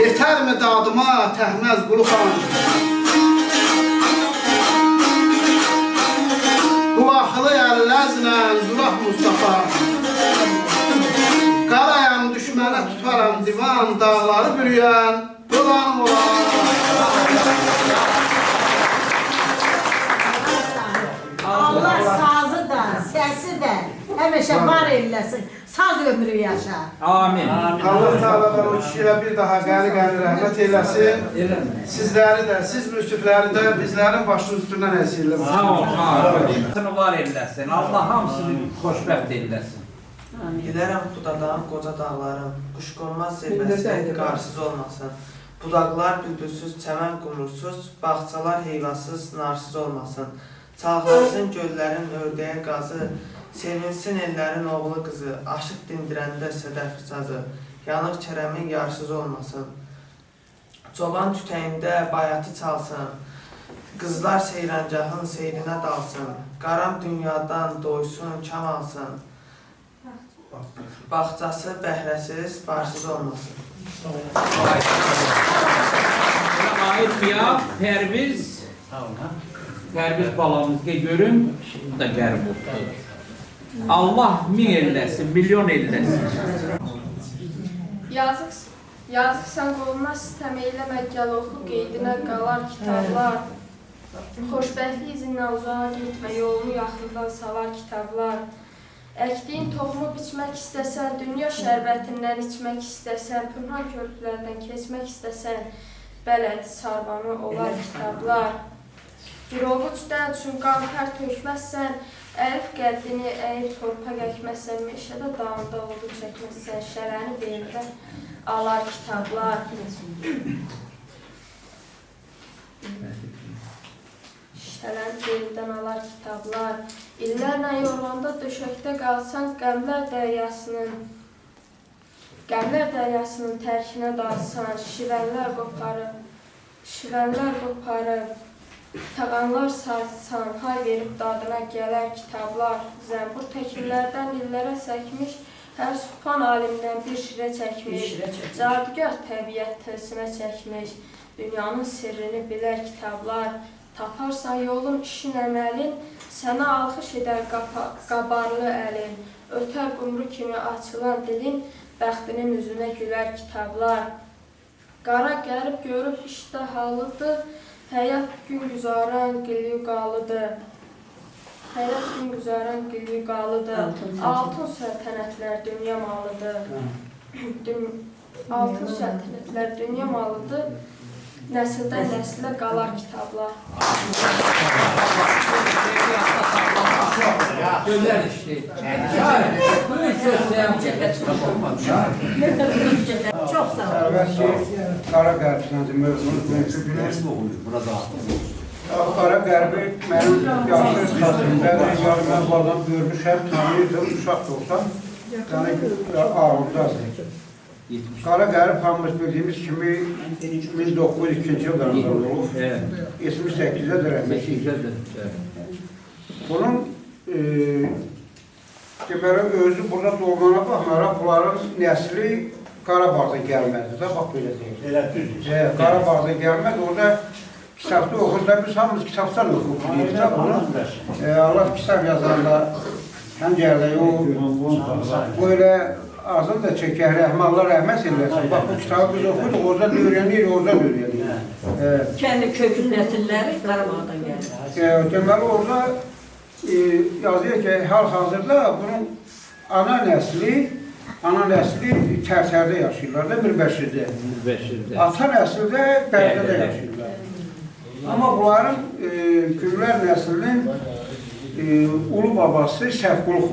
Yetərmi dadıma Təhməz Qulu xan? Qulaqlı əlləzlə Zuraq Mustafa. Qarayam düşmənə tutaram divan, dağları bürüyən dolanım olar. Allah sazı da, səsi də həmişə var eləsin. Saz ömrü yaşa. Amin. Allah Teala o kişiyə bir daha qəli-qəli rəhmət eyləsin. Sizləri də, siz müsifləri də bizlərin başının üstündən əsirləsin. Sağ ol, sağ ol. Var eləsin. Allah hamısını xoşbəxt eyləsin. Dilərəm Xudadağın qoca dağların, quşqonmaz zirvəsi qarsız olmasın. Budaqlar bülbülsüz, çəmən qumursuz, bağçalar heyvasız, narsız olmasın. Çalxarsın göllərin ördəyə qazı, sevinsin ellərin oğlu qızı, aşıq dindirəndə sədəf sazı, yanıq kərəmin yarsız olmasın. Çoban tütəyində bayatı çalsın, qızlar seyrancahın seyrinə dalsın, qaram dünyadan doysun, kam alsın, bağçası bəhrəsiz, barsız olmasın. Ait ya, Pərviz balamızda görün, bu da qərib oldu. Allah min elləsin, milyon elləsin. Yazıq sən qoluna sistəm eyləmə, gəl oxu qeydinə qalar kitablar. Xoşbəxtlik izindən uzağa getmə, yolunu yaxından salar kitablar. Əkdiyin toxumu biçmək istəsən, dünya şərbətindən içmək istəsən, pünhan körpülərdən keçmək istəsən, bələd sarbanı olar kitablar. Bir ovuc dən üçün qan-tər tökməzsən, əlif qəddini əyib torpaq əkməzsən, meşədə dağında odun çəkməzsən, şərəni belində alar kitablar. Şərəni belindən alar kitablar. İllərlə yorğanda döşəkdə qalsan, qəmlər dəryasının tərkinə dalsan, şivənlər qoparıb, tağanlar sarsan, hay verib dadına gələr kitablar. Zəmbur təkillərdən illərə səkmiş, hər subhan alimdən bir şirə çəkmiş, cadugar təbiət tılsımə çəkmiş, dünyanın sirrini bilər kitablar. Taparsan yolun, işin, əməlin, sənə alxış edər qabarlı əlin, ötər qumru kimi açılan dilin, bəxtinin üzünə gülər kitablar. Qara qərib görüb işdə halıdır, həyat gün güzaran qılyuqalıdır. Həyat gün güzaran qılyuqalıdır, altın səltənətlər dünya malıdır. Altın səltənətlər dünya malıdır, nəsildən nəsilə qalar kitablar. Gözəl işdir. Çox sağ olun. Əlbəttə, Qara Qərb mövzunu bilirsiniz. Qara Qərbi mənim yaşlı xəstəmdədir. Yəni mən bu adam görmüşəm, tanıyırdım, uşaq da olsam. Yəni ağırdadır. Qara Qərib hamımız bildiyimiz kimi 1902-ci ildə olub. 78-də də rəhmətli. Bunun deməli, özü burada doğmana baxmayaraq, bunların nəsli Qarabağdan gəlmədi. Bax, belə deyil. Qarabağdan gəlmədi. Orada kitabda oxurda, biz hamımız kitabdan oxuruq. Allah kitab yazanda həmcərdə böyle ağzını da çəkər, Allah rəhmət eləsin. Bax, bu kitabı biz oxuyuruq, oradan öyrənirik. Kendi kökün nəsilləri Qarabağdan gəlir. Deməli, orada yazıyor ki, hal-hazırda bunun ana nəsli Tərtərdə yaşayırlar da, Mirbəşirdə. Ata nəsli də Bərdədə yaşayırlar. Amma bunların Gürlər nəslinin ulu babası Səfqulu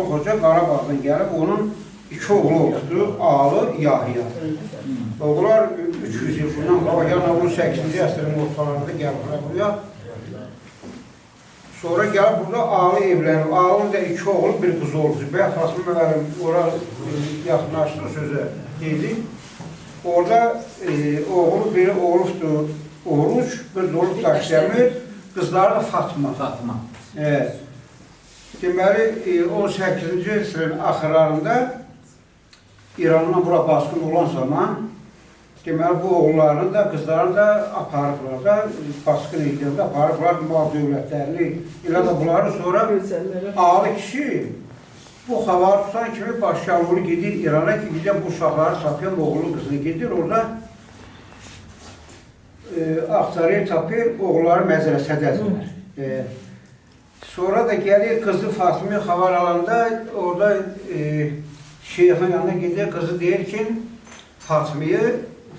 Xoca Qarabağdan gəlib, onun 2 oğlu oldu, Alı, Yahya. Oğullar 300 il bundan qabaq, yəni 18-ci əsrin ortalarında gəliblər buraya. Sonra gəlib burada Alı evlənib. Alının da 2 oğlu, bir qızı oldu. Bəyə Xasım Məvəlim oraya yaxınlaşdı sözə deyildi. Orada oğlu biri Oğlufdur, Oruç, bir də Oğluf Daşdəmir, qızları da Fatma. Deməli, 18-ci əsrin axırlarında İrandan bura baskın olan zaman deməli, bu oğullarını da, qızlarını da aparıblar da, baskın edildi, aparıblar mal dövlətlərini, elə də bunları sonra Alı kişi bu xavar tutan kimi başyavulu gedir İrana ki, gecə bu uşaqları tapıyor, oğullu qızını gedir, orada axtarır, tapır, oğulları məcrəsədədirlər. Sonra da gəlir, qızı Fatimi xavar alanda, orada şeyxin yanına gedir, qızı deyir ki,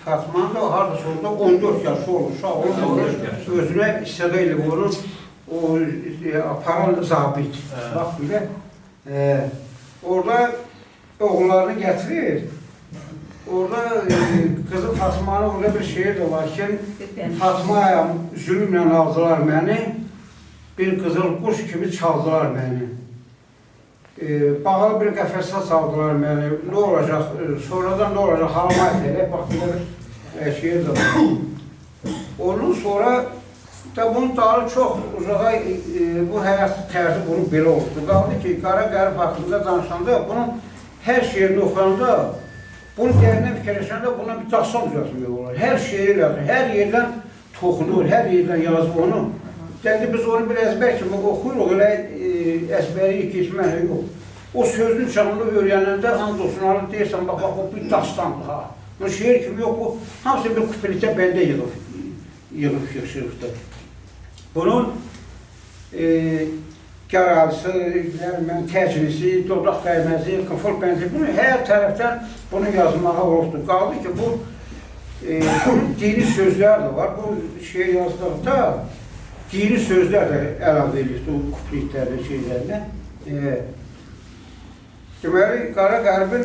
Fatmanın da harada sonunda 14 yaşı olur, uşaq olur, özünə istədə ilə vurur, o aparan zabit. Bax, belə. Orada oğullarını gətirir, orada qızı Fatmanın orada bir şehir de var ki, Fatmaya zülümlə aldılar məni, bir qızıl quş kimi çaldılar məni. Bağlı bir qəfəsə saldılar məni, nə olacaq, sonradan nə olacaq, halama etələ, bax, belə bir şey də var. Ondan sonra da bunun dalı çox uzağa, bu həyat tərzi bunun belə oldu. Qaldı ki, Qara Qərib haqqında danışanda, bunun hər şeirini oxuyanda, bunu dərindən fikirləşəndə buna bir dastan düzəltmək olar. Hər şeiri yazır, hər yerdən toxunur, hər yerdən yazır onu. Dəndə biz onu bir əzbər kimi oxuyuruq, elə əzbəri keçmək yox. O sözün çanını öyrənəndə, and olsun, alıb deyirsən, bax, o bir dastandır, ha. O şeir kimi yox, bu hamısı bir kupelikdə bəndə yığıb yığışırıqdır. Bunun Gəralisi, təcrisi, dodaq qayməzi, qıfıl bənzi, bunu hər tərəfdən bunu yazmağa olubdur. Qaldı ki, bu dini sözlər də var, bu şeir yazdıqda dini sözlər də əlavə edir o kupletlərin şeylərinə. Deməli, Qara Qərbin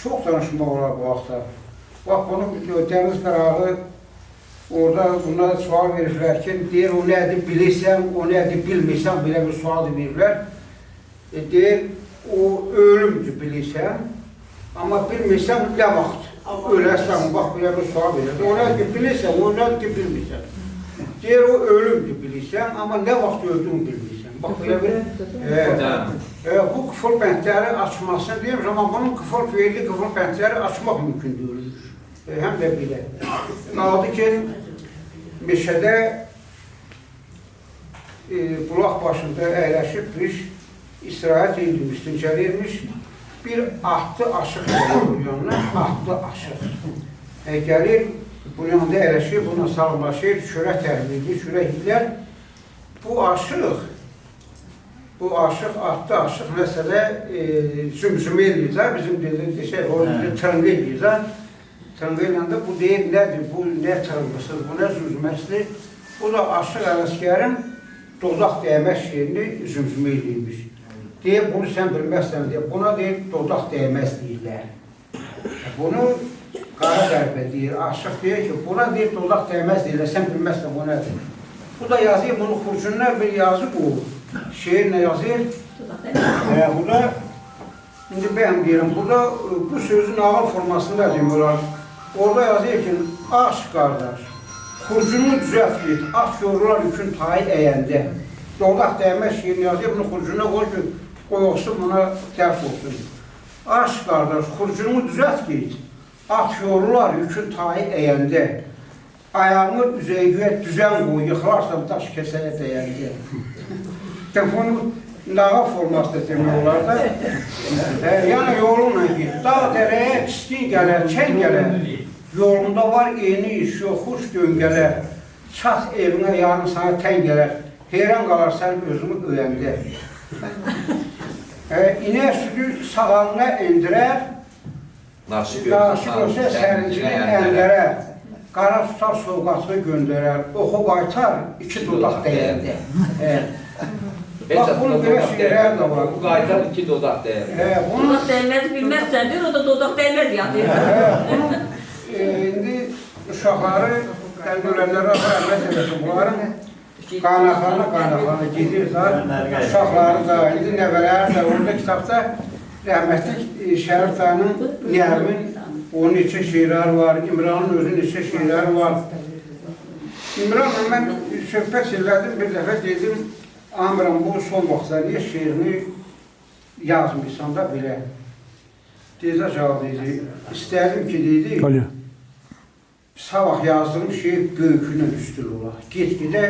çox danışmaq olar bu vaxtda. Bax, bunu Dəniz Qarağı orada bunlara sual verirlər ki, deyir, o nədir bilirsən, o nədir bilmirsən, belə bir sual verirlər. Deyir, o ölümdür bilirsən, amma bilmirsən nə vaxt öləsən, bax, belə bir sual verirlər. O nədir bilirsən, o nədir bilmirsən. Deyir, o ölümdür bilirsən, amma nə vaxt öldüğünü bilmirsən. Bax, belə bir... Bu qıfıl bəndləri açmasını deyir, amma bunun qıfıl feyli, qıfıl bəndləri açmaq mümkün deyil. Həm də belə. Qaldı ki, meşədə bulaq başında əyləşib bir istirahət edilmiş, dincəlirmiş, bir atlı aşıq gəlir bu yanına, atlı aşıq. Gəlir, bu yanında əyləşib, buna salınlaşır, çörək təhlil edir, çörək yiyilər. Bu aşıq, atlı aşıq məsələ zümzümə edir, bizim desək, o tırnğı edir. Tırnğıyla bu deyir, nədir, bu nə tırnğısıdır, bu nə zümzüməsidir. Bu da aşıq Ələsgərin dodaq dəymə şeirini zümzümə edilmiş. Deyir, bunu sən bilməzsən, deyir, buna deyir, dodaq dəyməz deyirlər. Bunu Qara Qərbə deyir, aşıq deyir ki, buna deyir, dodaq dəyməz deyirlər, sən bilməzsən, bu nədir. Bu da yazıyır, bunu xurcunlar bir yazı bu, şeir nə yazıyır? Bu da, indi mən deyirəm, burada bu sözün ağır formasında demiyorlar. Orada yazıyor ki, aş qardaş, xurcunu düzelt git, at yorullar yükün tayı əyəndə. Dodaq dəymə şeirini yazıyor, bunu xurcuna qoy ki, qoyuqsun, buna dərs olsun. Aş qardaş, xurcunu düzelt git, at yorullar yükün tayı əyəndə. Ayağını üzəyə düzən qoy, yıxılarsan daş kəsəyə dəyəndə. Bunu nağa formasında demiyorlar da. Yəni yolunla git, dağ dərəyə pislik gələr, çən gələr. Yolunda var eyni iş, yoxuş döngələr. Çat evinə yarın sana tən gələr. Heyran qalarsan özünü öyəndə. İnə südü sağalına endirər, naşıq olsa sərincini əndərər. Qara tutar soğuqasını göndərər, oxu qaytar, iki dodaq dəyəndə. Bax, bunun belə şeylər də var. Bu qaytar iki dodaq dəyər. Dodaq dəyməz bilməzsən deyir, o da dodaq dəyməz yadır. İndi uşaqları, ölənlərə rəhmət eləsin, bunların qaynaqlarına gedir da, uşaqları da, indi nəvələri də, orada kitabda rəhmətlik Şərif dayının Niyəmin, onun neçə şeirləri var, İmranın özünün neçə şeirləri var. İmranla mən söhbət elədim, bir dəfə dedim, Amiram, bu son vaxtlar niyə şeirini yazmışsan da belə? Deyəcə cavab deyəcək, istədim ki, deyəcək, sabah yazdığım şeir böyükünün üstül olar. Get-gedə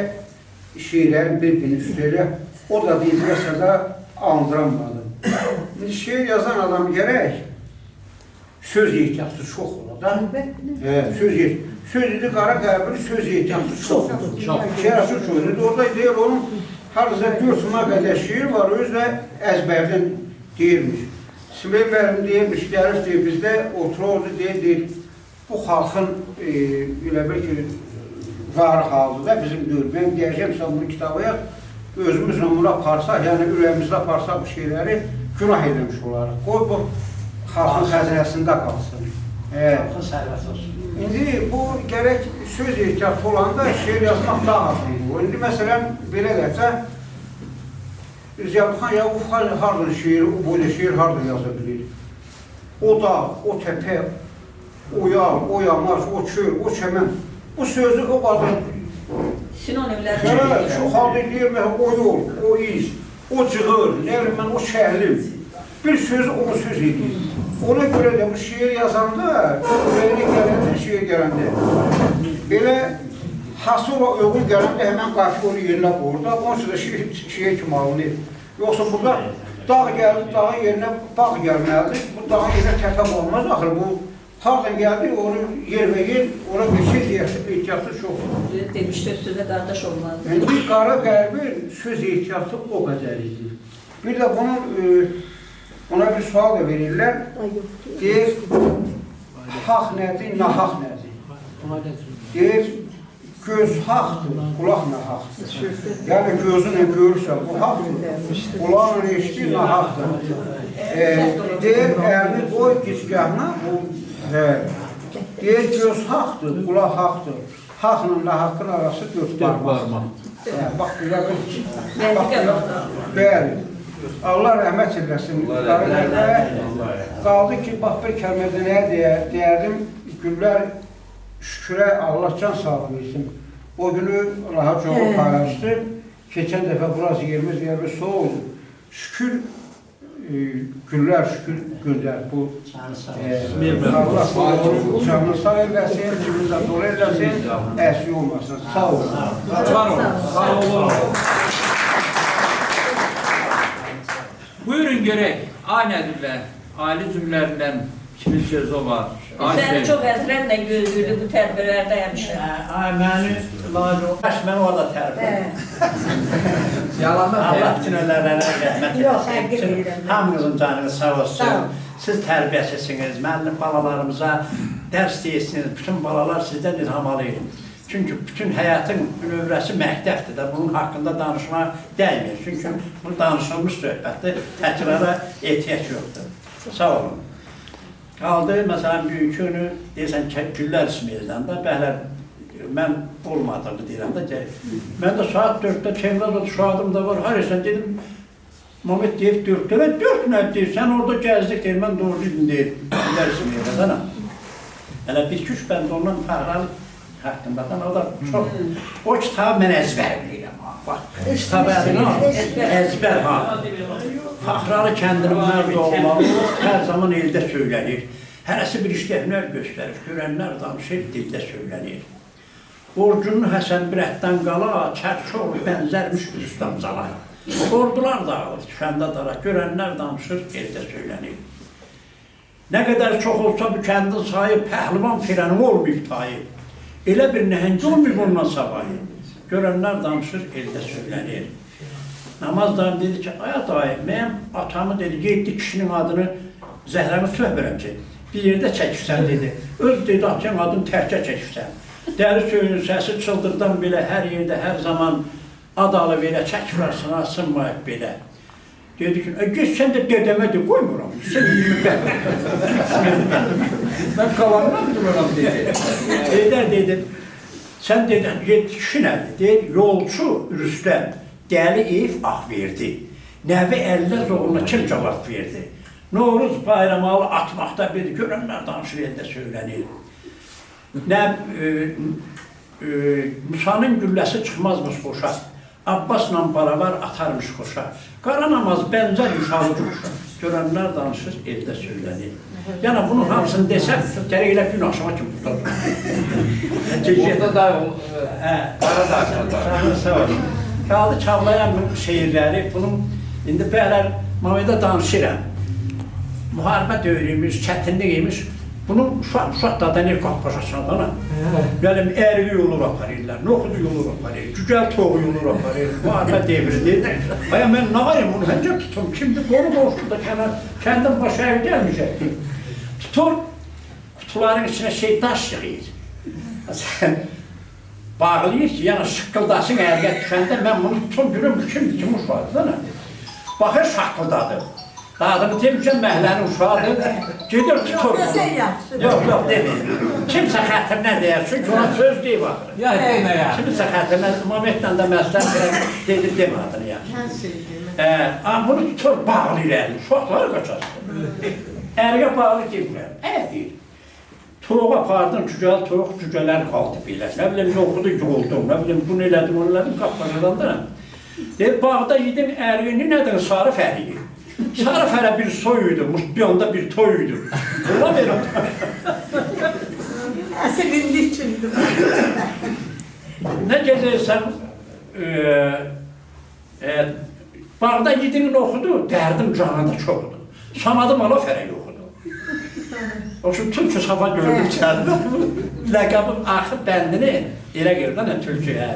şeirlərin bir-birini üstülə, o da deyəcəksə də andıramadım. Şeir yazan adam gərək söz ehtiyatı çox olar da. Söz idi, Qara Qərbin söz ehtiyatı çox olar. Şeirası çox idi, orada deyir, onun harada 4 qədər şeir var, özü də əzbərdən deyirmiş. Sümeyl müəllim deyirmiş, gəlib deyir, bizdə otururdu, deyir, bu xalqın elə bir ki, var xalqı da bizim deyir. Mən deyəcəm, sən bunu kitabı yaz, özümüzlə bunu aparsaq, yəni ürəyimizdə aparsaq bu şeyləri günah edilmiş olaraq. Qoy bu xalqın xəzinəsində qalsın. Xalqın sərvəti olsun. İndi bu gərək söz ehtiyatı olanda şeir yazmaq daha azdır. İndi məsələn, belə deyəcə, Ziyadxan Yaqub hardır şeiri, o boyda şeir hardır yaza bilir. O dağ, o təpə, o yağ, o yamaç, o çöl, o çəmən. Bu sözü o qadın sinonimlər çox halda deyir, o yol, o iz, o cığır, nə bilim mən, o şəhlim. Bir sözü onu söz edir. Ona görə də bu şeir yazanda, ürəyinə gələndə, şeir gələndə, belə hasıl o uyğun gələndə həmən qafi onu yerinə qoyur da, onun üçün də şeir kimi alınır. Yoxsa burada dağ gəldi, dağın yerinə bağ gəlməlidir. Bu dağın yerinə təpəm olmaz, axır bu hardan gəldi, onu yer və yer, ona bir şey ehtiyatı çoxdur. Demişdir, sözə qardaş olmaz. İndi Qara Qərbin söz ehtiyatı o qədər idi. Bir də buna bir sual da verirlər. Deyir, haq nədir, nahaq nədir? deyir, göz haqdır, qulaq nahaqdır. Yəni gözünlə görürsən, bu haqdır, qulaqla eşitir, nahaqdır. Deyir, əlini qoy gizgahına, deyir, göz haqdır, qulaq haqdır. Haqla nahaqın arası 4 barmaq. Bax, bəli. Allah rəhmət eləsin. Qaldı ki, bax, bir kəlmədə nəyə deyərdim, Güllər şükürə Allah can sağlığı versin. O günü rahat çoğu paylaşdı. Keçən dəfə burası yerimiz soğudu. Şükür, Güllər şükür göndər. Bu Allah canını sağ eləsin, cibində dolu eləsin, əsi olmasın. Sağ olun. Sağ olun. Buyurun görək, Aynədillə, ailə üzvlərindən kimin sözü var? Səni çox əzrətlə gözlüydü bu tədbirlərdə həmişə. Məni lazım olmaz, mən orada tərəfim. Allah bütün öllərlərə rəhmət etsin. Hamınızın canınız sağ olsun. Siz tərbiyəsizsiniz, müəllim balalarımıza dərs deyirsiniz. Bütün balalar sizdən ilham alır. Çünki bütün həyatın növrəsi məktəbdir də, bunun haqqında danışma dəymir. Çünki bu danışılmış söhbətdir, təkrara ehtiyac yoxdur. Sağ olun. Qaldı, məsələn, büyük günü, deyirsən ki, Güllər İsmaildən də, bəhlər, mən olmadığını deyirəm də ki, mən də saat 4-də Çevrazda şahadım da var, haraysan dedim, Mehmet deyib 4-də, 4 nə deyir, sən orada gəzdik deyir, mən doğru dedim deyir, Güllər İsmaildən sana. Hələ bir küç bəndə ondan fəxralı haqqındadan, o da çox, o kitabı mən əzbər bilirəm, bax, kitabı əzbər, Fəxralı kəndinin mərd olmalı, hər zaman eldə söylənir. Hərəsi bir işləyənlər göstərir, görənlər danışır, dildə söylənir. Orcunlu Həsən bir ətdən qala, çərçoğlu bənzərmiş üstəm zala. Ordular dağılır, düşəndə dara, görənlər danışır, eldə söylənir. Nə qədər çox olsa bu kəndin sayı, pəhlivan firəni olmayıb tayı. Elə bir nəhənci olmayıb ondan savayı. Görənlər danışır, eldə söylənir. Namaz dayım dedi ki, aya dayım, mənim atamı dedi, 7 kişinin adını zəhləmi söhbərəm ki, bir yerdə çəkirsən dedi. Öz dedi, atyan adını tərkə çəkirsən. Dəri söyünün səsi çıldırdan belə, hər yerdə, hər zaman adalı belə, çəkirarsan, asınmayıb belə. Dedi ki, geç sən də dedəmə de, qoymuram, sən 25. Mən qalandan dururam dedi. Eydər dedi, sən dedi, 7 kişi nədir? Deyir, yolçu Rüstəm. Dəli ev ah verdi. Nəvi əlləz oğluna kim cavab verdi? Novruz bayramı atmaqda bir görənlər danışır, eldə söylənir. Musanın gülləsi çıxmazmış qoşa. Abbasla baravar atarmış qoşa. Qara namaz bənzər yuşalıcı qoşa. Görənlər danışır, eldə söylənir. Yəni bunun hamısını desəm, gərək elə gün axşama kimi burada. Burada da qara da sağ olun. Qaldı Çağlayan şeirləri, bunun indi bəhlər Məhmədə danışıram. Müharibə dövrüymüş, çətinliymiş, bunun uşaq da ne qappaşasına da, gələm ərili yolur aparırlar, noxudu yolur aparır, cücəl toğu yolur aparır, müharibə devridir. Aya mən nə varım onu həncə tutum, kimdir qonu boşluqda kəndim başa ev gəlməyəcəkdir. Tutur, kutuların içine şey daş yığıyır. Bağlayır ki, yəni şıqqıldasın ərgə düşəndə, mən bunu tutum görüm, kimdir kim uşaqdır da? Baxır şaqqıldadır. Adını demişəm, məhlənin uşaqdır, gedir tutur. Yox, demir. Kimsə xətrinə deyər, çünki ona söz deyib axırı. Kimsə xətrinə, Məhmətlə də məsləhət dedir, demir adını yaxşı. Bunu tutur, bağlayır əlini, uşaqları qaçasın. Ərgə bağlı deyirlər, deyir. Toğu apardın, cücəl toğu, cücələr qaldı belə. Nə bilim, yoxudu, yoldum, nə bilim, bunu elədim, onu elədim, qapqacadan da. Deyir, bağda yedim ərini, nədir, sarı fəriyi. Sarı fərə bir soyuydu, mutbiyonda bir toyuydu. Ola verim. Əsəbində üçündür. Nə gəzəysən, bağda yedim oxudu, dərdim canında çoxdu. Samadım ala fərə yoxudu. O şu Türkçe safa gördüm çağırdı. Ləqabım axı bəndini elə girdən Türkçe.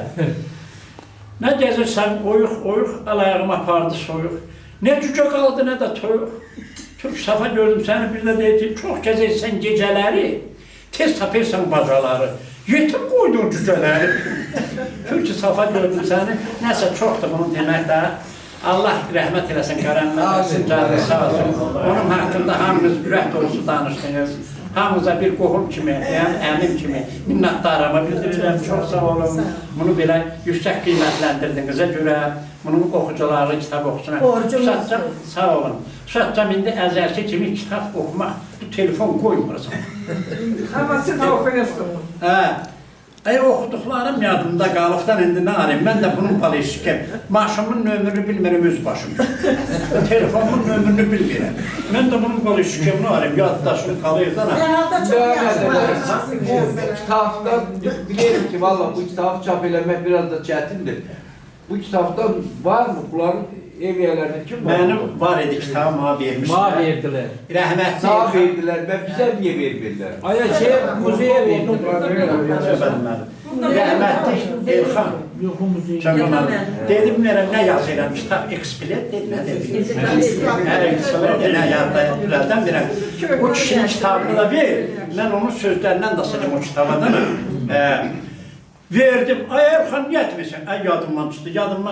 Nə gəzirsən, oyuq, al-ayağım apardı soyuq. Nə cücə qaldı, nə də toyuq. Türk safa gördüm səni, bir də deyəcək, çox gəzirsən gecələri, tez tapırsan bacaları. Yetim qoydun cücələri. Çünki safa gördüm səni. Nəsə çoxdur bunun demək də. Allah rəhmət eləsin, qərəmməsin, canı sağ olsun. Onun haqqında hamınız ürək dolusu danışdınız. Hamınıza bir qohum kimi, yəni əmim kimi minnətdarımı bildirirəm. Çox sağ olun. Bunu belə yüksək qiymətləndirdiyinizə görə bunun oxucuları kitab oxusunlar. Sağ olun. Şəhcəm indi əzəlki kimi kitab oxumaq, bu telefon qoymursan. Amma siz oxuyursunuz. Hə. Oxuduqlarım yadımda qalıqdan indi nə arayım? Mən də bunun palişikəm. Maşımın nömrünü bilmirəm öz başım. Telefonumun nömrünü bilmirəm. Mən də bunun palişikəm nə arayım? Yaddaşını qalıyırdan. Kitabda bilirim ki, valla bu kitabı çap eləmək biraz da çətindir. Bu kitabda var mı? Bunların ev yerlerinde kim var? Benim var idi kitabım ha vermişler. Ma verdiler. Rahmetli. Sağ verdiler. Ben bize niye vermediler? Aya müzeye verdiler. Rahmetli Elxan. Dedim ne yazıyorum? Kitap eksplet dedi. Ne dedi? Eksplet ne yazdı? Birazdan verəm. O kişinin kitabını da ver. Ben onun sözlerinden de sildim o kitabadan. Verdim. Ay Elxan niye etmişsin? Ay yadımdan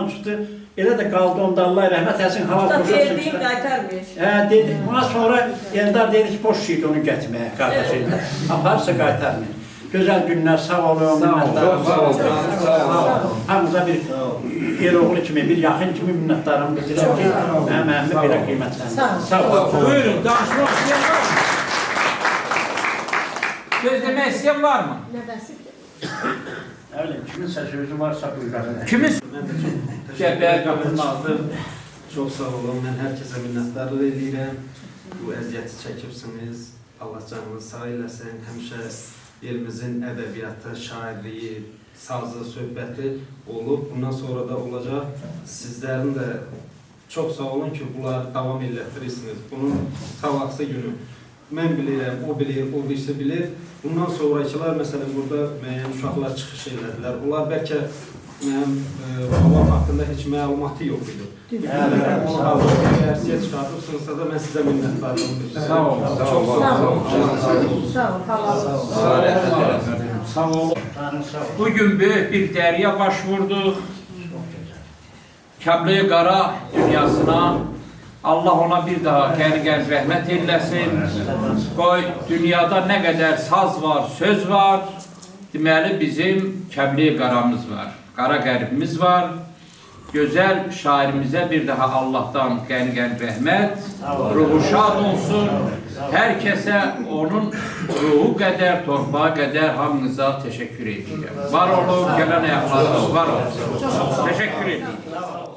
çıxdı. Elə də qaldı onda Allah rəhmət eləsin, hava boşalsın. Verdiyin qaytarmış. Dedi. Buna sonra Eldar dedi ki, boş şeydi onu gətirməyə qardaşıyla. Aparsa qaytarmayın. Gözəl günlər, sağ olun. Sağ olun. Hamıza bir el oğlu kimi, bir yaxın kimi minnətdarım bildirəm ki, mənim əmimi belə qiymətləndir. Sağ olun. Buyurun, danışmaq istəyən var mı? Söz demək istəyən var mı? Nə bileyim, kiminsə sözü varsa buyurun. Kimin? Cəbəyə qapılmazdır. Çox sağ olun, mən hər kəsə minnətdarlıq edirəm. Bu əziyyəti çəkibsiniz, Allah canınızı sağ eləsin. Həmişə elimizin ədəbiyyatı, şairliyi, sazı, söhbəti olub. Bundan sonra da olacaq. Sizlərin də çox sağ olun ki, bunları davam elətdirirsiniz. Bunun savaqsı günü. Mən bilirəm, o bilir, o birisi bilir. Bundan sonrakılar, məsələn, burada müəyyən uşaqlar çıxış elədilər. Onlar bəlkə mənim babam haqqında heç məlumatı yox idi. Onu halında dərsiyə çıxartırsınızsa da mən sizə minnətdarlığım bildirirəm. Sağ olun. Çox sağ olun. Bugün böyük bir dəriyə baş vurduq. Kəbli Qara dünyasına Allah ona bir daha qəni-qəni rəhmət eyləsin. Qoy, dünyada nə qədər saz var, söz var. Deməli, bizim Kəbli Qaramız var. Qara qəribimiz var. Gözəl şairimizə bir daha Allah'tan qəni-qəni rəhmət. Ruhu şad olsun. Hər kəsə onun ruhu qədər, torpağı qədər hamınıza təşəkkür edirəm. Var olun, gələn ayaqlarınız var olsun. Təşəkkür edirəm.